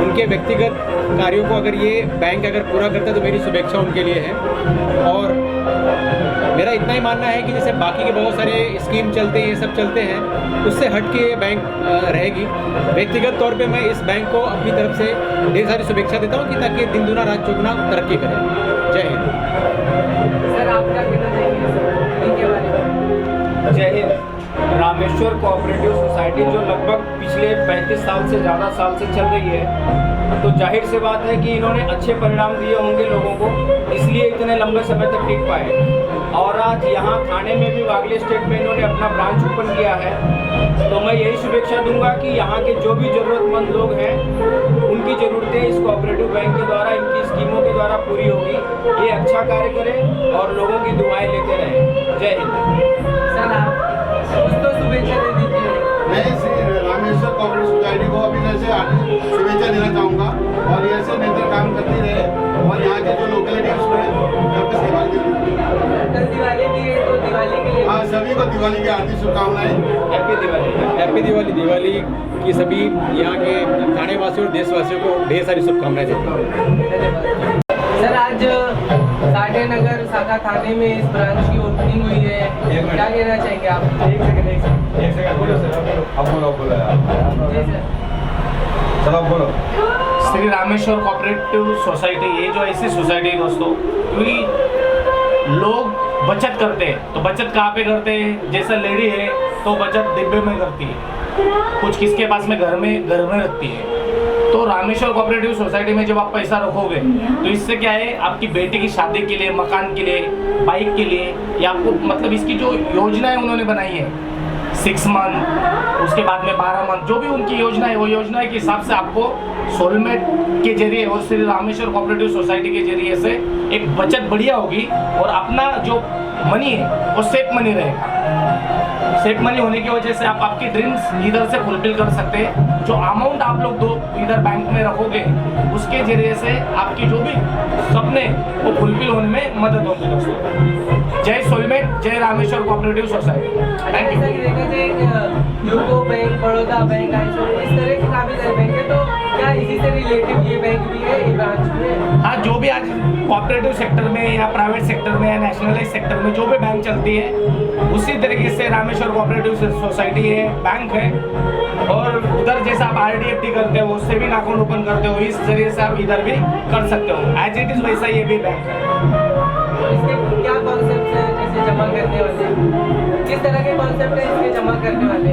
उनके व्यक्तिगत कार्यों को अगर ये बैंक अगर पूरा करता है तो मेरी शुभेच्छा उनके लिए है। और मेरा इतना ही मानना है कि जैसे बाकी के बहुत सारे स्कीम चलते हैं, ये सब चलते हैं, उससे हट के ये बैंक रहेगी। व्यक्तिगत तौर पे मैं इस बैंक को अपनी तरफ से ढेर सारी शुभेच्छा देता हूँ कि ताकि दिन दुना रात चौगुना तरक्की करें। जय हिंद। सर आप क्या कहना चाहेंगे इनके बारे में? जय हिंद। रामेश्वर कोऑपरेटिव सोसाइटी जो लगभग पिछले 35 साल से ज़्यादा साल से चल रही है, तो जाहिर सी बात है कि इन्होंने अच्छे परिणाम दिए होंगे लोगों को, इसलिए इतने लंबे समय तक टिक पाए। और आज यहाँ थाने में भी वागले स्टेट में इन्होंने अपना ब्रांच ओपन किया है। तो मैं यही शुभेच्छा दूंगा कि यहाँ के जो भी ज़रूरतमंद लोग हैं उनकी ज़रूरतें इस कोऑपरेटिव बैंक के द्वारा, इनकी स्कीमों के द्वारा पूरी होगी। ये अच्छा कार्य करें और लोगों की दुआएं लेते रहें। जय हिंद। सर आप कुछ तो शुभेच्छा दे दीजिए। मैं श्री रामेश्वर कोऑपरेटिव सोसाइटी को अभी जैसे शुभेच्छा देना चाहूँगा और ये ऐसे निरंतर काम करती रहे और यहाँ के जो लोकेलिटी है उसमें सबकी सेवा के लिए। कल दिवाली भी है तो दिवाली के लिए हाँ, सभी को दिवाली की हार्दिक शुभकामनाएं। हैप्पी दिवाली। हैप्पी दिवाली। दिवाली की सभी यहाँ के थाने वासियों और देशवासियों को ढेर सारी शुभकामनाएं देता हूँ। सर आज साठे नगर शाखा थाने में इस ब्रांच की ओपनिंग हुई है, क्या कहना चाहेंगे आप? एक सेकंड बोलो सर। अब बोलो जी सर। चलो बोलो। श्री रामेश्वर कोऑपरेटिव सोसाइटी, ये जो ऐसी सोसाइटी है दोस्तों, क्योंकि लोग बचत करते हैं तो बचत कहाँ पे करते हैं? जैसा लेडी है तो बचत डिब्बे में करती है, कुछ किसके पास में घर में रखती है। तो रामेश्वर कोऑपरेटिव सोसाइटी में जब आप पैसा रखोगे तो इससे क्या है, आपकी बेटी की शादी के लिए, मकान के लिए, बाइक के लिए, या आपको मतलब इसकी जो योजनाएं उन्होंने बनाई है 6 मंथ, उसके बाद में 12 मंथ, जो भी उनकी योजना है वो योजना के हिसाब से आपको सोलमेट के जरिए और श्री रामेश्वर कोऑपरेटिव सोसाइटी के जरिए से एक बचत बढ़िया होगी और अपना जो मनी है वो सेफ मनी रहेगा। सेफ मनी होने की वजह से आप आपकी ड्रीम्स इधर से फुलफिल कर सकते हैं। जो अमाउंट आप लोग दो इधर बैंक में रखोगे उसके जरिए से आपकी जो भी सपने वो फुलफिल होने में मदद होगी दोस्तों। जय सोलमेट, जय Rameshwar cooperative society. Thank you. देखा जाए यूको बैंक, बड़ौदा बैंक, इस तरह के काफी सारे बैंक है, तो क्या इसी से रिलेटिव ये बैंक भी है ये ब्रांच में? हाँ, जो भी आज कोऑपरेटिव सेक्टर में या प्राइवेट सेक्टर में या नेशनलाइज सेक्टर में जो भी बैंक चलती है उसी तरीके से रामेश्वर कोऑपरेटिव सोसाइटी है, बैंक है। और उधर जैसा आप RDFD करते हो उससे भी अकाउंट ओपन करते हो, इस जरिए से आप इधर भी कर सकते हो। एज इट इज वैसा ये भी बैंक है। इसके क्या कॉन्सेप्ट है जैसे जमा करने वाले, किस तरह के कॉन्सेप्ट है इसके जमा करने वाले,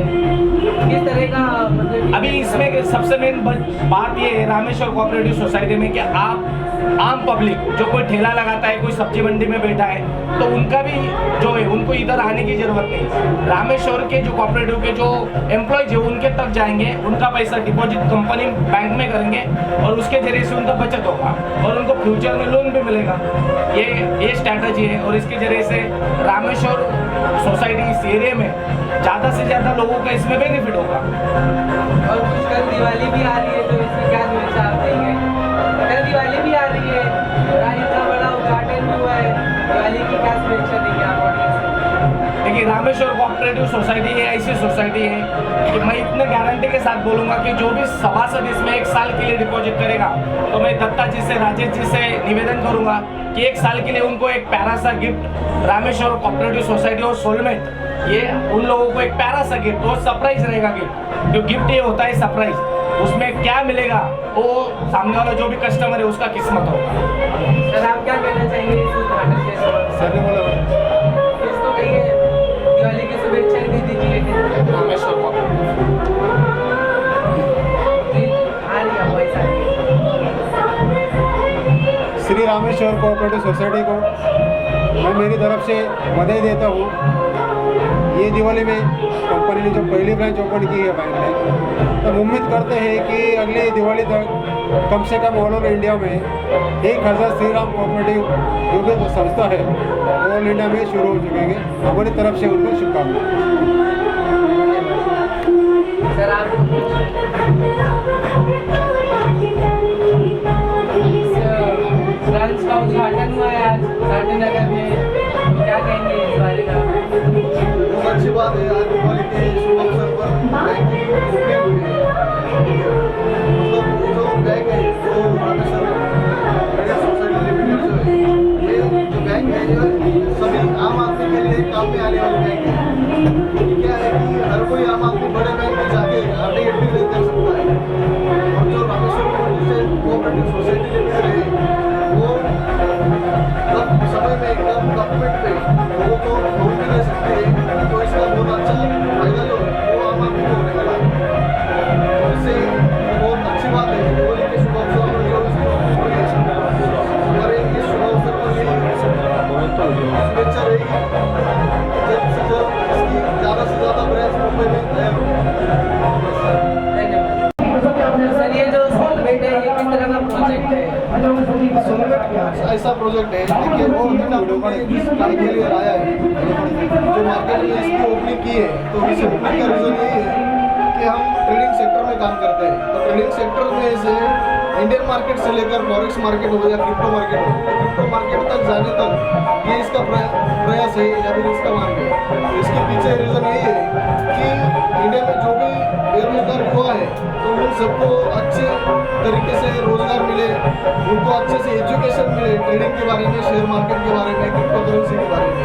किस तरह का मतलब? अभी इसमें सबसे मेन बात ये है रामेश्वर कोऑपरेटिव सोसाइटी में कि आप आम पब्लिक जो कोई ठेला लगाता है, कोई सब्जी मंडी में बैठा है, तो उनका भी जो है उनको इधर आने की जरूरत नहीं। रामेश्वर के जो कोऑपरेटिव के जो एम्प्लॉयज है उनके तक जाएंगे, उनका पैसा डिपॉजिट कंपनी बैंक में करेंगे और उसके जरिए से उनका बचत होगा और उनको फ्यूचर में लोन भी मिलेगा। ये स्ट्रैटेजी है और इसके जरिए से रामेश्वर सोसाइटी इस एरिया में ज़्यादा से ज़्यादा लोगों का इसमें बेनिफिट होगा। और कुछ कल दिवाली भी आ रही है तो इसकी क्या शुभेच्छा आप देंगे? कल दिवाली भी आ रही है, इतना बड़ा उद्घाटन भी हुआ है, दिवाली की क्या शुभेच्छा देंगे आप ऑडियंस को? देखिए, रामेश्वर कोऑपरेटिव सोसाइटी है ऐसी सोसाइटी है कि मैं इतने गारंटी के साथ बोलूँगा कि जो भी सभासद इसमें 1 साल के लिए डिपॉजिट करेगा तो मैं दत्ता जी से, राजेश जी से निवेदन करूँगा कि 1 साल के लिए उनको एक प्यारा सा गिफ्ट रामेश्वर कोऑपरेटिव सोसाइटी और सोलमेट, ये उन लोगों को एक प्यारा सा गिफ्ट और सरप्राइज रहेगा गिफ्ट। जो गिफ्ट ये होता है सरप्राइज, उसमें क्या मिलेगा वो सामने वाला जो भी कस्टमर है उसका किस्मत होगा। सर आप क्या कहना चाहेंगे इस उद्घाटन के सर ने बोला इसको कहिए दिवाली की शुभेच्छाएं दे दीजिए रामेश्वर श्री रामेश्वर कोऑपरेटिव सोसाइटी को मैं मेरी तरफ से बधाई देता हूँ। ये दिवाली में कंपनी ने जो पहली ब्रांच ओपन की है बैंक ने, तो उम्मीद करते हैं कि अगली दिवाली तक कम से कम ऑल ओवर इंडिया में 1000 श्री राम कोऑपरेटिव जो भी संस्था है ऑल इंडिया में शुरू हो चुकेंगे। हमारी तरफ से उनको शुभकामनाएं। सर आप ब्रांच का उद्घाटन हुआ है आज साठे नगर वीडियो कॉल इस काम के लिए आया है जो मार्केट में इसकी ओपनिंग की है। तो इस ओपनिंग का रीज़न यही है कि हम ट्रेडिंग सेक्टर में काम करते हैं। तो ट्रेडिंग सेक्टर में से इंडियन मार्केट से लेकर फॉरेक्स मार्केट हो या क्रिप्टो मार्केट हो, तो क्रिप्टो मार्केट तक जाने तक ये इसका प्रयास है या फिर इसका मांग है। तो इसके पीछे रीज़न यही है कि इंडिया में जो भी बेरोजगार युवा है तो उन सबको अच्छे तरीके से रोजगार मिले, उनको अच्छे से एजुकेशन मिले ट्रेडिंग के बारे में, शेयर मार्केट के बारे में, क्रिप्टो करेंसी के बारे में।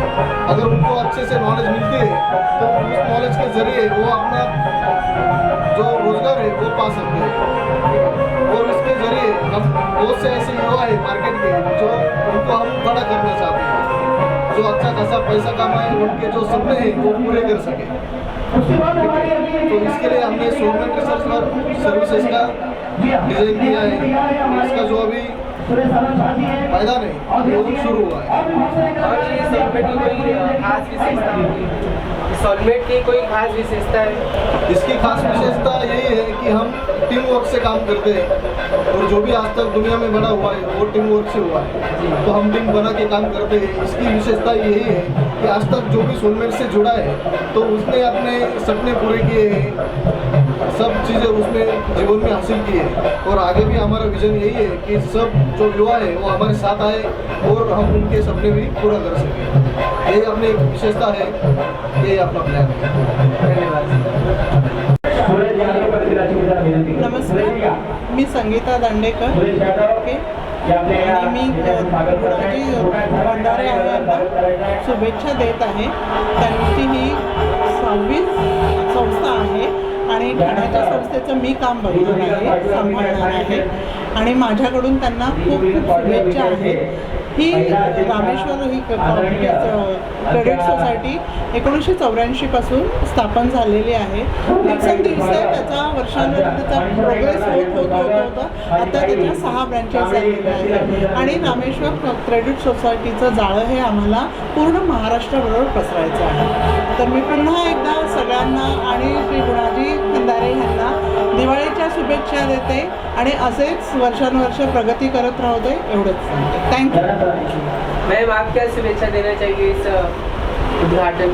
अगर उनको अच्छे से नॉलेज मिलती है तो उस नॉलेज के जरिए वो अपना जो रोजगार है वो पा सकते हैं। और इसके जरिए हम बहुत से ऐसे युवा है मार्केट के जो उनको हम खड़ा करना चाहते हैं, जो अच्छा खासा पैसा कमाए, उनके जो सपने हैं वो पूरे कर सके। तो इसके लिए हमने सोलमेंट रिसर्च और सर्विसेज का डिज़ाइन किया है। इसका जो अभी फायदा नहीं वो शुरू हुआ है। और ये सोलमेट की कोई खास विशेषता होगी? सोलमेट की कोई खास विशेषता है? इसकी खास विशेषता यही है कि हम टीम वर्क से काम करते हैं और जो भी आज तक दुनिया में बना हुआ है वो टीम वर्क से हुआ है। तो हम टीम बना के काम करते हैं। इसकी विशेषता यही है कि आज तक जो भी सोलमेट से जुड़ा है तो उसने अपने सपने पूरे किए हैं, सब चीज़ें उसने जीवन में हासिल की है। और आगे भी हमारा विजन यही है कि सब जो युवा है वो हमारे साथ आए और हम उनके सपने भी पूरा कर सकें। यही अपनी एक विशेषता है, यही अपना प्लान है। नमस्कार, मी संगीता दांडेकर ओके आणि मी गुणाजी भंडारे यांना शुभेच्छा देत आहे। त्यांची ही 6वी संस्था आहे आणि ठाण्याच्या संस्थेचं मी काम बघणार आहे, सांभाळणार आहे आणि माझ्याकडून त्यांना खूप खूप शुभेच्छा आहेत। ही रामेश्वर ही क्रेडिट सोसायटी 1984 पासून स्थापन झालेली आहे। दिवसेंदिवस त्याचा वर्षानुवर्ष त्याचा प्रोग्रेस होता। आता त्याच्या 6 ब्रँचेस झालेल्या आहेत आणि रामेश्वर क्रेडिट सोसायटीचं जाळं हे आम्हाला पूर्ण महाराष्ट्राबरोबर पसरायचं आहे। तर मी पुन्हा एकदा सगळ्यांना आणि श्री गुणाजी खंदारे यांना दिवाळीच्या शुभेच्छा देते आणि असेच वर्षानुवर्ष प्रगती करत राहू दे एवढंच सांगते। थँक्यू। मैम, आप क्या शुभेच्छा देना चाहिए इस उद्घाटन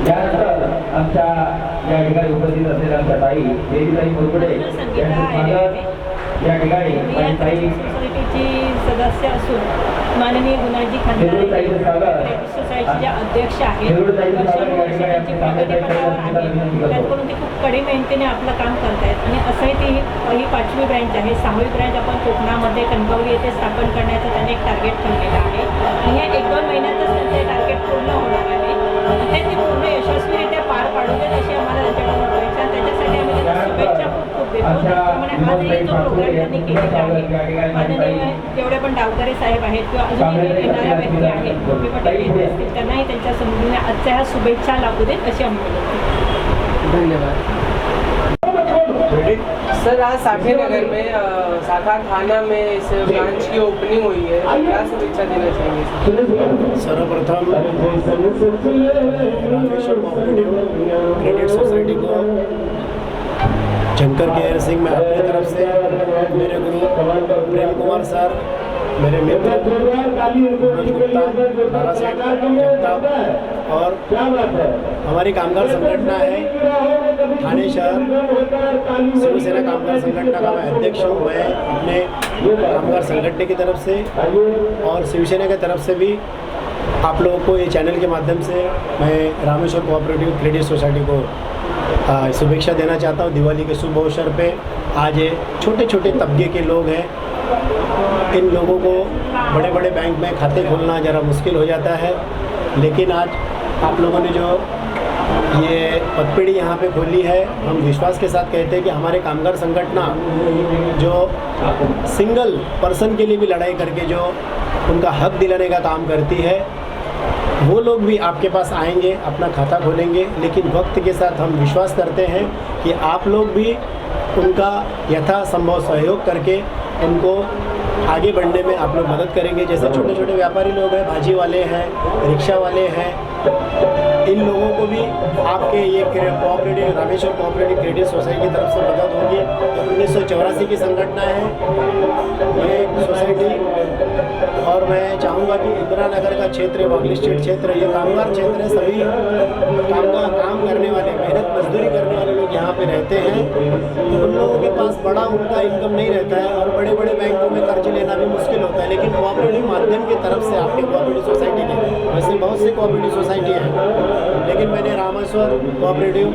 आमच्या या ठिकाणी उपस्थित असलेल्या आमच्या ताई देवीताई मुरगुडे या ठिकाणी सोसायटीची सदस्य असून माननीय गुणाजी खंदारे क्रेडिट सोसायटीचे अध्यक्ष आहेत। वर्षानुवर्षे त्यांची प्रगती पथावर आहे। त्याकडून ते खूप कडी मेहनतीने आपलं काम करत आहेत आणि असंही ती ही 5वी ब्रँच आहे। 6वी ब्रँच आपण कोकणामध्ये कणकवली येथे स्थापन करण्याचं त्यांनी एक टार्गेट ठेवलेलं आहे आणि या 1-2 महिन्यातच त्यांचे टार्गेट पूर्ण होणार आहे। ते पूर्ण यशस्वीरित्या पार पाडू देत अशी आम्हाला त्यांच्याकडून अपेक्षा। त्याच्यासाठी आम्ही त्यांना शुभेच्छा खूप देतो। त्याप्रमाणे हाच जो प्रोग्राम त्यांनी केलेला आहे, माननीय जेवढे पण डावकरे साहेब आहेत किंवा अजून येणाऱ्या व्यक्ती आहेत मोठे मोठे नेते असतील त्यांनाही त्यांच्या समजून आजच्या ह्या शुभेच्छा लागू देत अशी आम्ही बोलतो। धन्यवाद सर। आज साठे नगर में शाखा थाना में इस ब्रांच की ओपनिंग हुई है, क्या शुभेच्छा देना चाहिए? सर्वप्रथम रामेश्वर कोऑपरेटिव क्रेडिट सोसाइटी को शंकर केयर सिंह मैं अपनी तरफ से, मेरे गुरु प्रेम कुमार सर, मेरे मित्र मनोज गुप्ता, नारा सेठ जगताप और हमारी कामगार संगठना है ठाणे शहर शिवसेना कामगार संगठना का मैं अध्यक्ष हूँ। मैं अपने कामगार संगठन की तरफ से और शिवसेना की तरफ से भी आप लोगों को ये चैनल के माध्यम से मैं रामेश्वर कोऑपरेटिव क्रेडिट सोसाइटी को शुभेच्छा देना चाहता हूँ। दिवाली के शुभ अवसर पे आज ये छोटे छोटे तबके के लोग हैं, इन लोगों को बड़े बड़े बैंक में खाते खोलना ज़रा मुश्किल हो जाता है, लेकिन आज आप लोगों ने जो ये पगपीढ़ी यहाँ पे खोली है, हम विश्वास के साथ कहते हैं कि हमारे कामगार संगठना जो सिंगल पर्सन के लिए भी लड़ाई करके जो उनका हक दिलाने का काम करती है, वो लोग भी आपके पास आएंगे, अपना खाता खोलेंगे। लेकिन वक्त के साथ हम विश्वास करते हैं कि आप लोग भी उनका यथासंभव सहयोग करके उनको आगे बढ़ने में आप लोग मदद करेंगे। जैसे छोटे छोटे व्यापारी लोग हैं, भाजी वाले हैं, रिक्शा वाले हैं, इन लोगों को भी आपके ये cooperative Rameshwar cooperative credit society की तरफ से मदद होगी। की 1984 की संगठना है ये सोसाइटी। और मैं चाहूँगा कि इंदिरा नगर का क्षेत्र, वागली स्ट्रीट क्षेत्र, ये कामगार क्षेत्र है। सभी काम करने वाले, मेहनत मजदूरी करने वाले लोग यहाँ पे रहते हैं। तो उन लोगों के पास बड़ा उनका इनकम नहीं रहता है और बड़े बड़े बैंकों में कर्ज लेना भी मुश्किल होता है। लेकिन कोऑपरेटिव माध्यम की तरफ से आपके कोऑपरेटिव सोसाइटी के, वैसे बहुत से कोऑपरेटिव सोसाइटी हैं, लेकिन मैंने रामेश्वर कोऑपरेटिव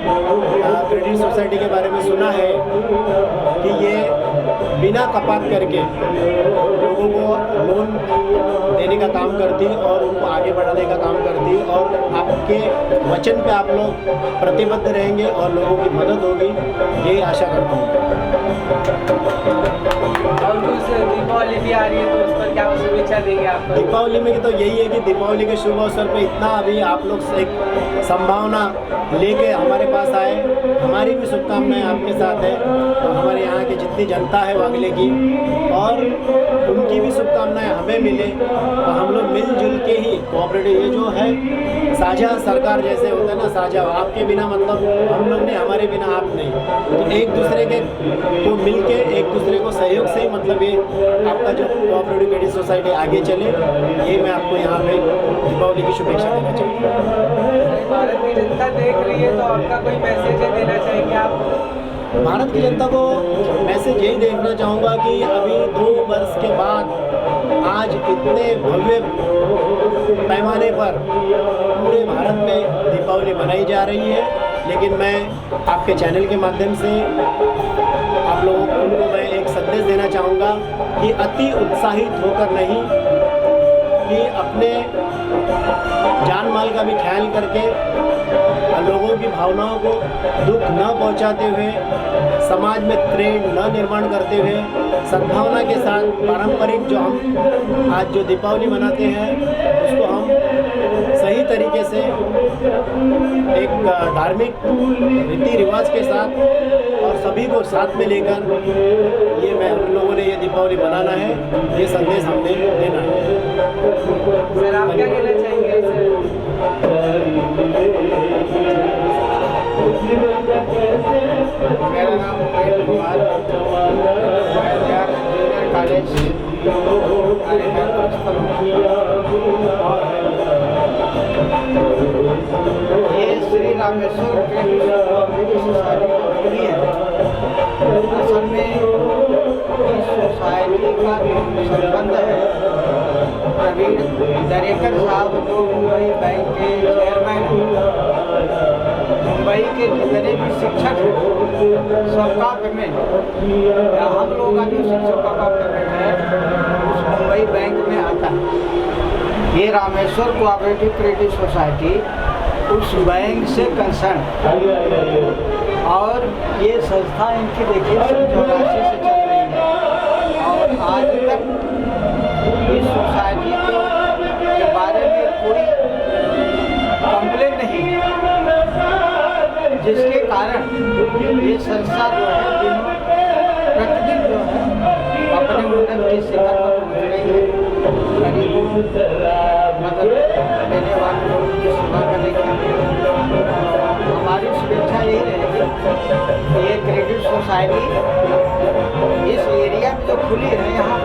क्रेडिट सोसाइटी के बारे में सुना है कि ये बिना कपात करके लोगों को लोन देने का काम करती और उनको आगे बढ़ाने का काम करती और आपके वचन पे आप लोग प्रतिबद्ध रहेंगे और लोगों की मदद होगी, यही आशा करता हूँ। और कुछ दीपावली भी आ रही है तो उस पर क्या शुभेच्छा देंगे आप? दीपावली में तो यही है कि दीपावली के शुभ अवसर पे इतना अभी आप लोग से एक संभावना लेके हमारे पास आए, हमारी भी शुभकामनाएं आपके साथ है। तो हमारे यहाँ की जितनी जनता है वागले की और उनकी भी शुभकामनाएं हमें मिले, तो हम लोग मिलजुल के ही कोऑपरेटिव, ये जो है साझा सरकार जैसे होता है ना, साझा आपके बिना मतलब हम लोग नहीं, हमारे बिना आप नहीं, तो एक दूसरे के को मिल के एक दूसरे को सहयोग से ही मतलब ये आपका जो कोऑपरेटिव क्रेडिट सोसाइटी आगे चले, ये मैं आपको यहाँ पे दीपावली की शुभेच्छा देना चाहूँगा। भारत की जनता देख रही है तो आपका कोई मैसेज देना चाहेंगे आप? भारत की जनता को मैसेज यही देखना चाहूँगा कि अभी 2 वर्ष के बाद आज इतने भव्य पैमाने पर पूरे भारत में दीपावली मनाई जा रही है। लेकिन मैं आपके चैनल के माध्यम से आप लोगों को मैं एक संदेश देना चाहूँगा कि अति उत्साहित होकर नहीं, कि अपने जान माल का भी ख्याल करके लोगों की भावनाओं को दुख न पहुंचाते हुए, समाज में क्रोध न निर्माण करते हुए, सद्भावना के साथ पारंपरिक जो हम आज जो दीपावली मनाते हैं उसको हम सही तरीके से एक धार्मिक रीति रिवाज के साथ और सभी को साथ में लेकर ये मैं हम लोगों ने ये दीपावली मनाना है, ये संदेश हमने देना है। सर आप क्या कहना चाहेंगे? मेरा नाम प्रेम कुमार, जूनियर कॉलेज ये श्री रामेश्वर क्रेडिट सोसाइटी है। असल में इस सोसाइटी का संबंध है प्रवीण दरेकर साहब जो मुंबई बैंक के चेयरमैन हैं। मुंबई के जितने भी शिक्षक हैं सबका पेमेंट, हम लोगों का जो शिक्षकों का पेमेंट है उस मुंबई बैंक में आता है। ये रामेश्वर कोऑपरेटिव क्रेडिट सोसाइटी उस बैंक से कंसर्न और ये संस्था इनकी देखिए 84 से चल रही है और आज तक इस सोसाइटी के बारे में कोई कंप्लेन नहीं, जिसके कारण ये संस्था जो है प्रतिदिन जो है अपने उन्नत की शिखर पर पहुँच रही है। गरीबों मदद देने वाले लोगों की सेवा करने की हमारी शुभेच्छा यही रहेगी कि ये क्रेडिट सोसाइटी इस एरिया में जो खुली है, यहाँ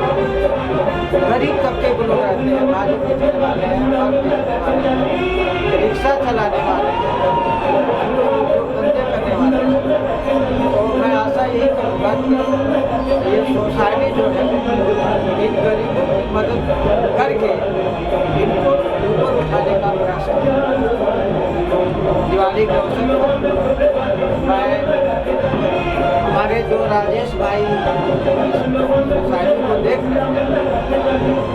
गरीब तबके के लोग रहते हैं, भाजी बेचने वाले हैं, फल बेचने वाले हैं, रिक्शा चलाने वाले हैं, धंधे करने वाले हैं। तो मैं आशा यही करूँगा कि ये सोसाइटी जो है इन गरीबों की मदद करके इनको ऊपर उठाने का प्रयास करें। दिवाली के अवसर पर मैं हमारे जो राजेश भाई सोसाइटी को देख रहे हैं,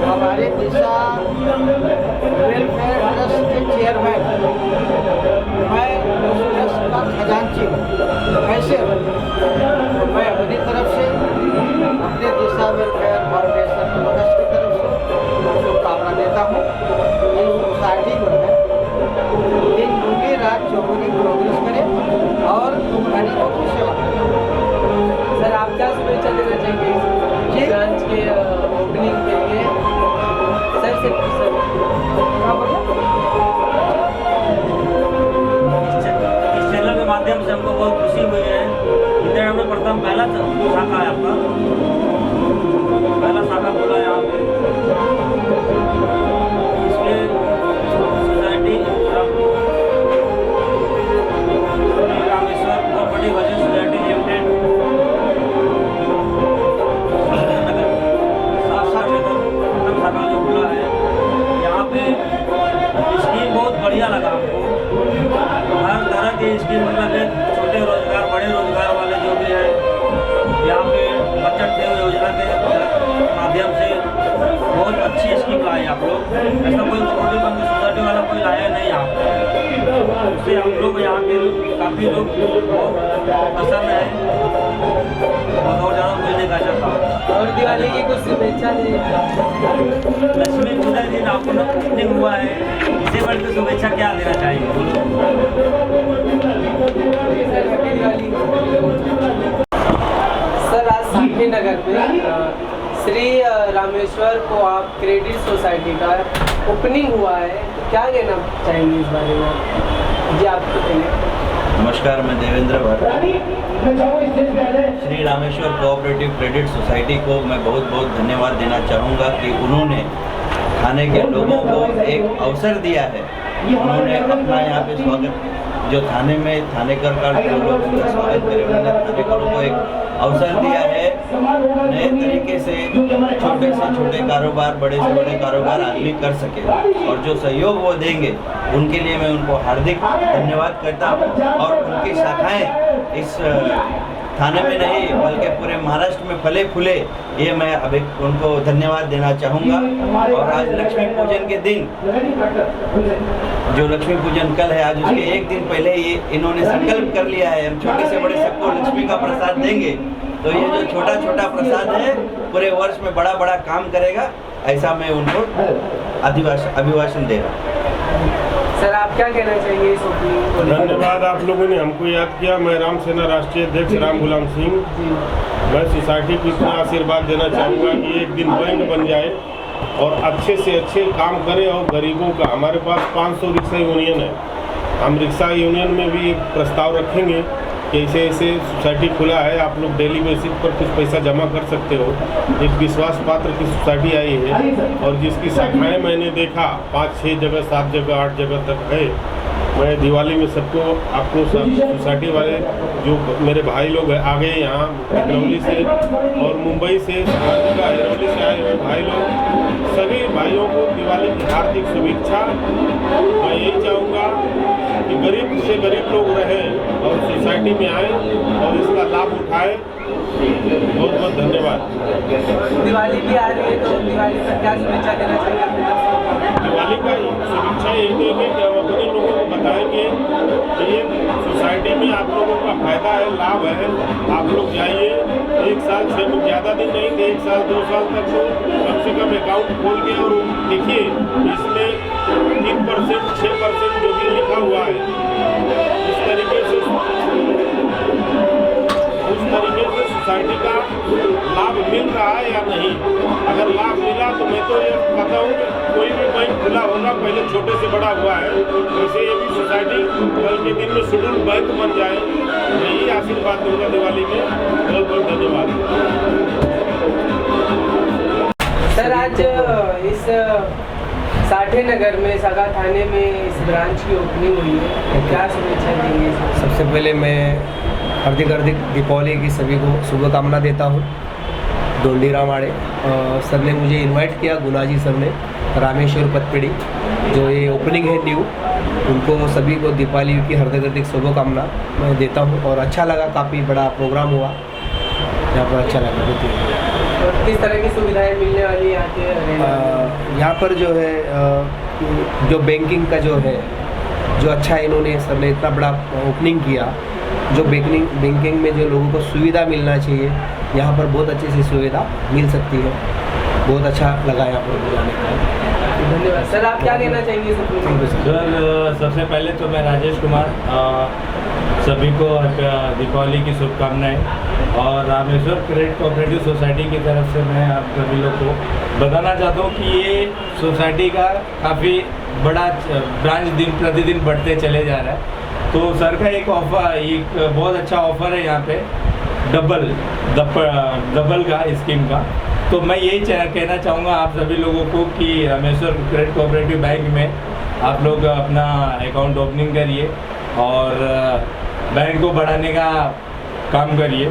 हमारे दिशा वेलफेयर ट्रस्ट के चेयरमैन, मैं उस ट्रस्ट का खजांची हूँ। कैसे तो मैं अपनी तरफ से अपने दिशा वेलफेयर फाउंडेशन ट्रस्ट की तरफ से शुभकामना देता हूँ। ये सोसाइटी जो है दिन दूनी रात चौगुनी प्रोग्रेस करे और गरीबों की सेवा करे। सर आप क्या शुभेच्छा देना चाहेंगे ब्रांच के ओपनिंग के लिए? सर से इस चैनल के माध्यम से हमको बहुत खुशी हुई है। इंडिया में प्रथम पहला शाखा है आपका, पहला शाखा खुला है यहाँ पे। इसमें society Rameshwar property virgin society limited प्रथम शाखा जो खुला है यहाँ पे स्कीम बहुत बढ़िया लगा हमको। हर तरह की स्कीम मतलब है, छोटे रोजगार बड़े रोजगार वाले जो भी है यहाँ पे बचत देव योजना के माध्यम से बहुत अच्छी स्कीम लाए आप लोग। ऐसा कोई छोटी बंद सोसाइटी वाला कोई लाया नहीं यहाँ पे, उससे हम लोग यहाँ के काफ़ी लोग बहुत पसंद है और ज़्यादा मिलने का चाहता हूँ। और दिवाली की कुछ शुभेच्छा दी। लक्ष्मी पूजा दिन आपको ओपनिंग हुआ है, इसे बढ़ के शुभेच्छा क्या देना चाहिए? सर आज साठे नगर में श्री रामेश्वर को आप क्रेडिट सोसाइटी का ओपनिंग हुआ है, तो क्या कहना चाहेंगे इस बारे में? जी आपको पहले। नमस्कार, मैं Devendra Bhatt. Shri Rameshwar cooperative credit society को मैं बहुत बहुत धन्यवाद देना चाहूँगा कि उन्होंने थाने के लोगों को एक अवसर दिया है। उन्होंने अपना यहाँ पे स्वागत, जो थाने में थानेकर का जो लोग उनका स्वागत करें, उन्होंने थानेकरों को एक अवसर दिया है नए तरीके से छोटे से छोटे कारोबार, बड़े से बड़े कारोबार आदमी कर सके। और जो सहयोग वो देंगे उनके लिए मैं उनको हार्दिक धन्यवाद करता हूँ। और उनकी शाखाएं इस थाने में नहीं बल्कि पूरे महाराष्ट्र में फले फूले, ये मैं अभी उनको धन्यवाद देना चाहूँगा। और आज लक्ष्मी पूजन के दिन, जो लक्ष्मी पूजन कल है, आज उसके एक दिन पहले ये इन्होंने संकल्प कर लिया है, हम छोटे से बड़े सबको लक्ष्मी का प्रसाद देंगे। तो ये जो छोटा छोटा प्रसाद है पूरे वर्ष में बड़ा बड़ा काम करेगा, ऐसा मैं उनको अभिभाषण दे रहा हूँ। सर आप क्या कहना चाहिए इस ओपनिंग को? धन्यवाद, आप लोगों ने हमको याद किया। मैं राम सेना राष्ट्रीय अध्यक्ष राम गुलाम सिंह, मैं सोसाइटी को इतना आशीर्वाद देना चाहूँगा कि एक दिन बैंक बन जाए और अच्छे से अच्छे काम करे और गरीबों का। हमारे पास 500 रिक्शा यूनियन है, हम रिक्शा यूनियन में भी एक प्रस्ताव रखेंगे कि ऐसे ऐसे सोसाइटी खुला है, आप लोग डेली बेसिस पर कुछ पैसा जमा कर सकते हो। एक विश्वास पात्र की सोसाइटी आई है और जिसकी शाखाएं मैंने देखा 5, 6 जगह, 7 जगह, 8 जगह तक है। मैं दिवाली में सबको, आपको सब सोसाइटी वाले जो मेरे भाई लोग आ गए यहाँ हिरौली से और मुंबई से, हिरौली से आए हुए भाई लोग, सभी भाइयों को दिवाली की हार्दिक शुभेच्छा। मैं यही चाहूँगा कि गरीब से गरीब लोग रहें और सोसाइटी में आए और इसका लाभ उठाए। बहुत बहुत धन्यवाद। दिवाली भी आ रही है, तो दिवाली पर क्या शुभेच्छा देना चाहिए? दिवाली का शुभेच्छा यही देंगे कि हम अपने लोगों को बताएंगे कि ये सोसाइटी में आप लोगों का फायदा है, लाभ है। आप लोग जाइए, 1 साल, 6 ज़्यादा दिन नहीं थे, 1 साल 2 साल तक तो कम से कम अकाउंट खोल के और देखिए इसमें 3%, 6% जो भी लिखा हुआ है, इस तरीके से सोसाइटी का लाभ मिल रहा है या नहीं। अगर लाभ मिला तो मैं तो ये कहता हूँ कि कोई भी बैंक खुला होगा पहले छोटे से बड़ा हुआ है, वैसे ये भी सोसाइटी कल के दिन में शेड्यूल बैंक बन जाए। मैं यही आशीर्वाद दूंगा दिवाली में। बहुत बहुत धन्यवाद। सर आज इस साठे नगर में सगा थाने में इस ब्रांच की ओपनिंग हुई है, क्या शुभेच्छा देंगे? सबसे पहले मैं हार्दिक दीपावली की सभी को शुभकामना देता हूँ। डोंडीराम आड़े सर ने मुझे इनवाइट किया, गुनाजी सर ने, रामेश्वर पतपेड़ी जो ये ओपनिंग है न्यू, उनको सभी को दीपावली की हार्दिक शुभकामना मैं देता हूँ। और अच्छा लगा, काफ़ी बड़ा प्रोग्राम हुआ यहाँ पर, अच्छा लगा। किस तरह की सुविधाएं मिलने वाली है यहाँ पर? जो है जो बैंकिंग का जो है, जो अच्छा इन्होंने सर ने इतना बड़ा ओपनिंग किया, जो बैंकिंग में जो लोगों को सुविधा मिलना चाहिए, यहाँ पर बहुत अच्छी सी सुविधा मिल सकती है। बहुत अच्छा लगा यहाँ पर जाने का। धन्यवाद। सर आप क्या कहना चाहेंगे? सर सबसे पहले तो मैं राजेश कुमार सभी को दीपावली की शुभकामनाएं। और रामेश्वर क्रेडिट कोऑपरेटिव सोसाइटी की तरफ से मैं आप सभी लोग को बताना चाहता हूँ कि ये सोसाइटी का काफ़ी बड़ा ब्रांच दिन प्रतिदिन बढ़ते चले जा रहा है। तो सर का एक बहुत अच्छा ऑफ़र है यहाँ पे डबल का स्कीम का। तो मैं यही कहना चाहूँगा आप सभी लोगों को कि रामेश्वर क्रेडिट कोऑपरेटिव बैंक में आप लोग अपना अकाउंट ओपनिंग करिए और बैंक को बढ़ाने का काम करिए।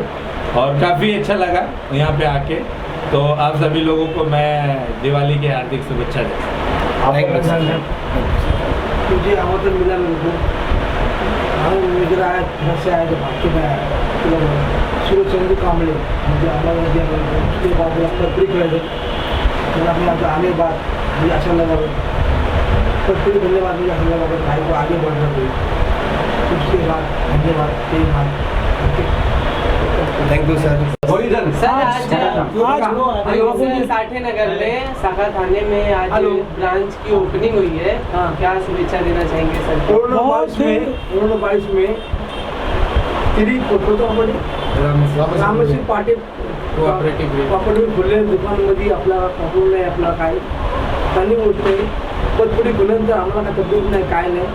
और काफ़ी अच्छा लगा यहाँ पे आके। तो आप सभी लोगों को मैं दिवाली की हार्दिक शुभेच्छा देता हूँ। मुझे आमंत्रण मिला मेरे को, मुझे आया घर से आया तो भाग के मैं आया सूरज चंद्र कामले मुझे आमंत्रण दिया मेरे को। उसके बाद पत्री खड़े थे, मैं यहाँ पे आने के बाद मुझे अच्छा लगा, पत्री धन्यवाद मुझे अच्छा लगा भाई को आगे बढ़ना चाहिए। उसके बाद धन्यवाद थैंक यू सर। सर आज साठे नगर में शाखा थाने में आज ब्रांच की ओपनिंग हुई है, क्या शुभेच्छा देना चाहेंगे सर? कोरोना 22 में तेरी रामेश्वर पाटील कोऑपरेटिव्ह खुले दुकानमध्ये आपला काय चांगली गोष्ट आहे। पतपुडी खुल्यानंतर आम्हाला काय तब्येत नाही काय नाही,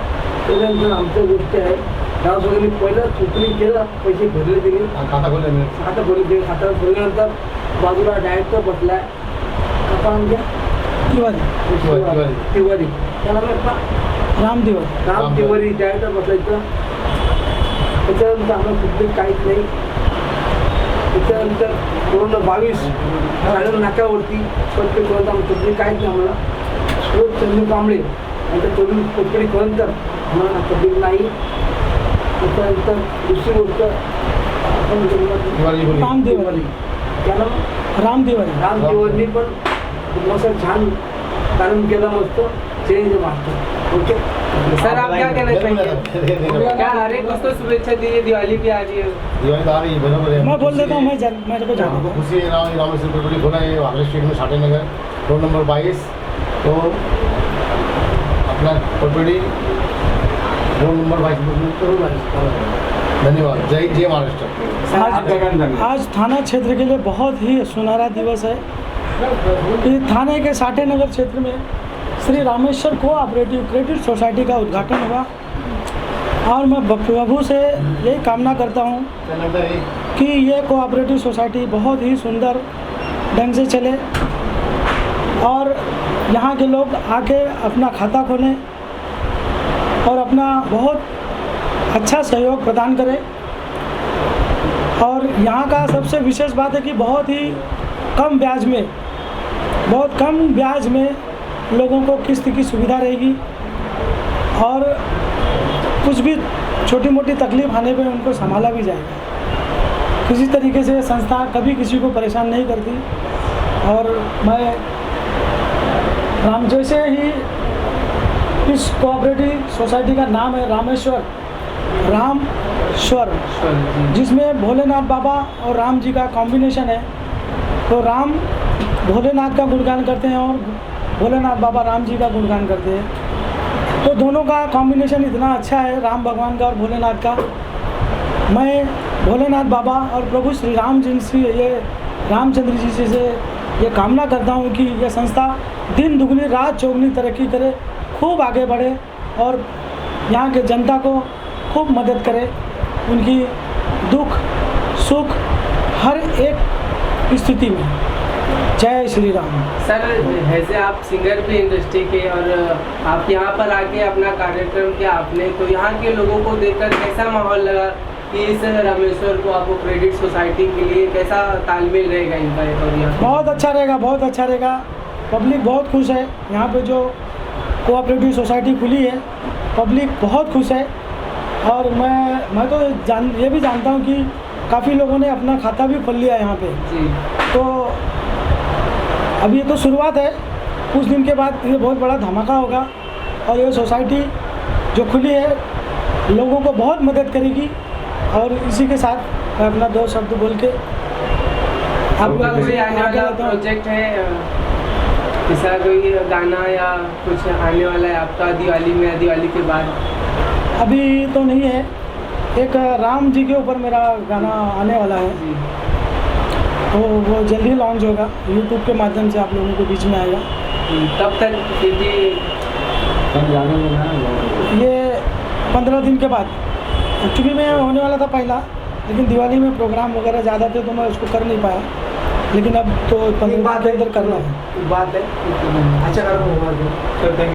त्याच्यानंतर आमचं गोष्ट आहे गाव सगळ्यांनी पहिलं ओपनिंग केलं, पैसे भरले दिले, खाता खोलले खाता खोलल्यानंतर बाजूला डायरेक्टर बसलाय आता आमच्या तिवारी त्याला राम तिवारी डायरेक्टर बसलायचं। त्याच्यानंतर आम्हाला सुद्धा काहीच नाही। त्याच्यानंतर कोरोना 22 झालं नाक्यावरती प्रत्येक आम्हाला सुद्धा काहीच नाही। आम्हाला सूरज चंद्र कांबळे यांच्या तरुण कोकणी नंतर आम्हाला तब्येत नाही। त्याच्यानंतर दुसरी गोष्ट आपण रामदेवानी पण मस्त छान कारण केला, मस्त चेंज मास्टर। ओके सर आप क्या कहना चाहेंगे? क्या हर एक दोस्तों शुभेच्छा दीजिए, दिवाली भी आ रही है। दिवाली तो आ रही है, बराबर है। मैं बोल देता हूँ, मेरे को जाना है। खुशी है रामेश्वर कोऑपरेटिव खोला है वागले स्ट्रीट में साठे नगर रोड नंबर 22। तो अपना कोऑपरेटिव रोड नंबर 22। धन्यवाद। जय महाराष्ट्र। आज थाना क्षेत्र के लिए बहुत ही सुनहरा दिवस है। थाने के साठे नगर क्षेत्र में Shri Rameshwar cooperative credit society का उद्घाटन हुआ और मैं प्रभु से यही कामना करता हूँ कि ये कोऑपरेटिव सोसाइटी बहुत ही सुंदर ढंग से चले और यहाँ के लोग आके अपना खाता खोलें और अपना बहुत अच्छा सहयोग प्रदान करें। और यहाँ का सबसे विशेष बात है कि बहुत कम ब्याज में लोगों को किस्त की सुविधा रहेगी और कुछ भी छोटी मोटी तकलीफ आने पे उनको संभाला भी जाएगा। किसी तरीके से संस्था कभी किसी को परेशान नहीं करती। और मैं जैसे ही इस कोऑपरेटिव सोसाइटी का नाम है रामेश्वर, जिसमें भोलेनाथ बाबा और राम जी का कॉम्बिनेशन है। तो राम भोलेनाथ का गुणगान करते हैं और भोलेनाथ बाबा राम जी का गुणगान करते हैं। तो दोनों का कॉम्बिनेशन इतना अच्छा है, राम भगवान का और भोलेनाथ का। मैं भोलेनाथ बाबा और प्रभु श्री राम जी से रामचंद्र जी से ये कामना करता हूँ कि यह संस्था दिन दुगनी रात चौगुनी तरक्की करे, खूब आगे बढ़े और यहाँ के जनता को खूब मदद करे, उनकी दुख सुख हर एक स्थिति में। जय श्री राम। सर ऐसे आप सिंगर भी इंडस्ट्री के और आप यहाँ पर आके अपना कार्यक्रम किया आपने, तो यहाँ के लोगों को देखकर कैसा माहौल लगा कि इस रामेश्वर को आपको क्रेडिट सोसाइटी के लिए कैसा तालमेल रहेगा इनका? और यहाँ बहुत अच्छा रहेगा। पब्लिक बहुत खुश है। यहाँ पे जो कोऑपरेटिव सोसाइटी खुली है पब्लिक बहुत खुश है। और मैं तो ये भी जानता हूँ कि काफ़ी लोगों ने अपना खाता भी खोल लिया यहाँ पे जी। तो अभी ये तो शुरुआत है, कुछ दिन के बाद ये बहुत बड़ा धमाका होगा और ये सोसाइटी जो खुली है लोगों को बहुत मदद करेगी। और इसी के साथ मैं अपना 2 शब्द बोल के आपका कोई आने वाला प्रोजेक्ट है, ऐसा कोई गाना या कुछ आने वाला है आपका दिवाली में या दिवाली के बाद? अभी तो नहीं है। एक राम जी के ऊपर मेरा गाना आने वाला है, तो वो जल्दी लॉन्च होगा, यूट्यूब के माध्यम से आप लोगों के बीच में आएगा। तब तक ये 15 दिन के बाद, क्योंकि मैं होने वाला था पहला, लेकिन दिवाली में प्रोग्राम वगैरह ज़्यादा थे तो मैं उसको कर नहीं पाया, लेकिन अब तो 15 के अंदर करना है। बात है अच्छा करो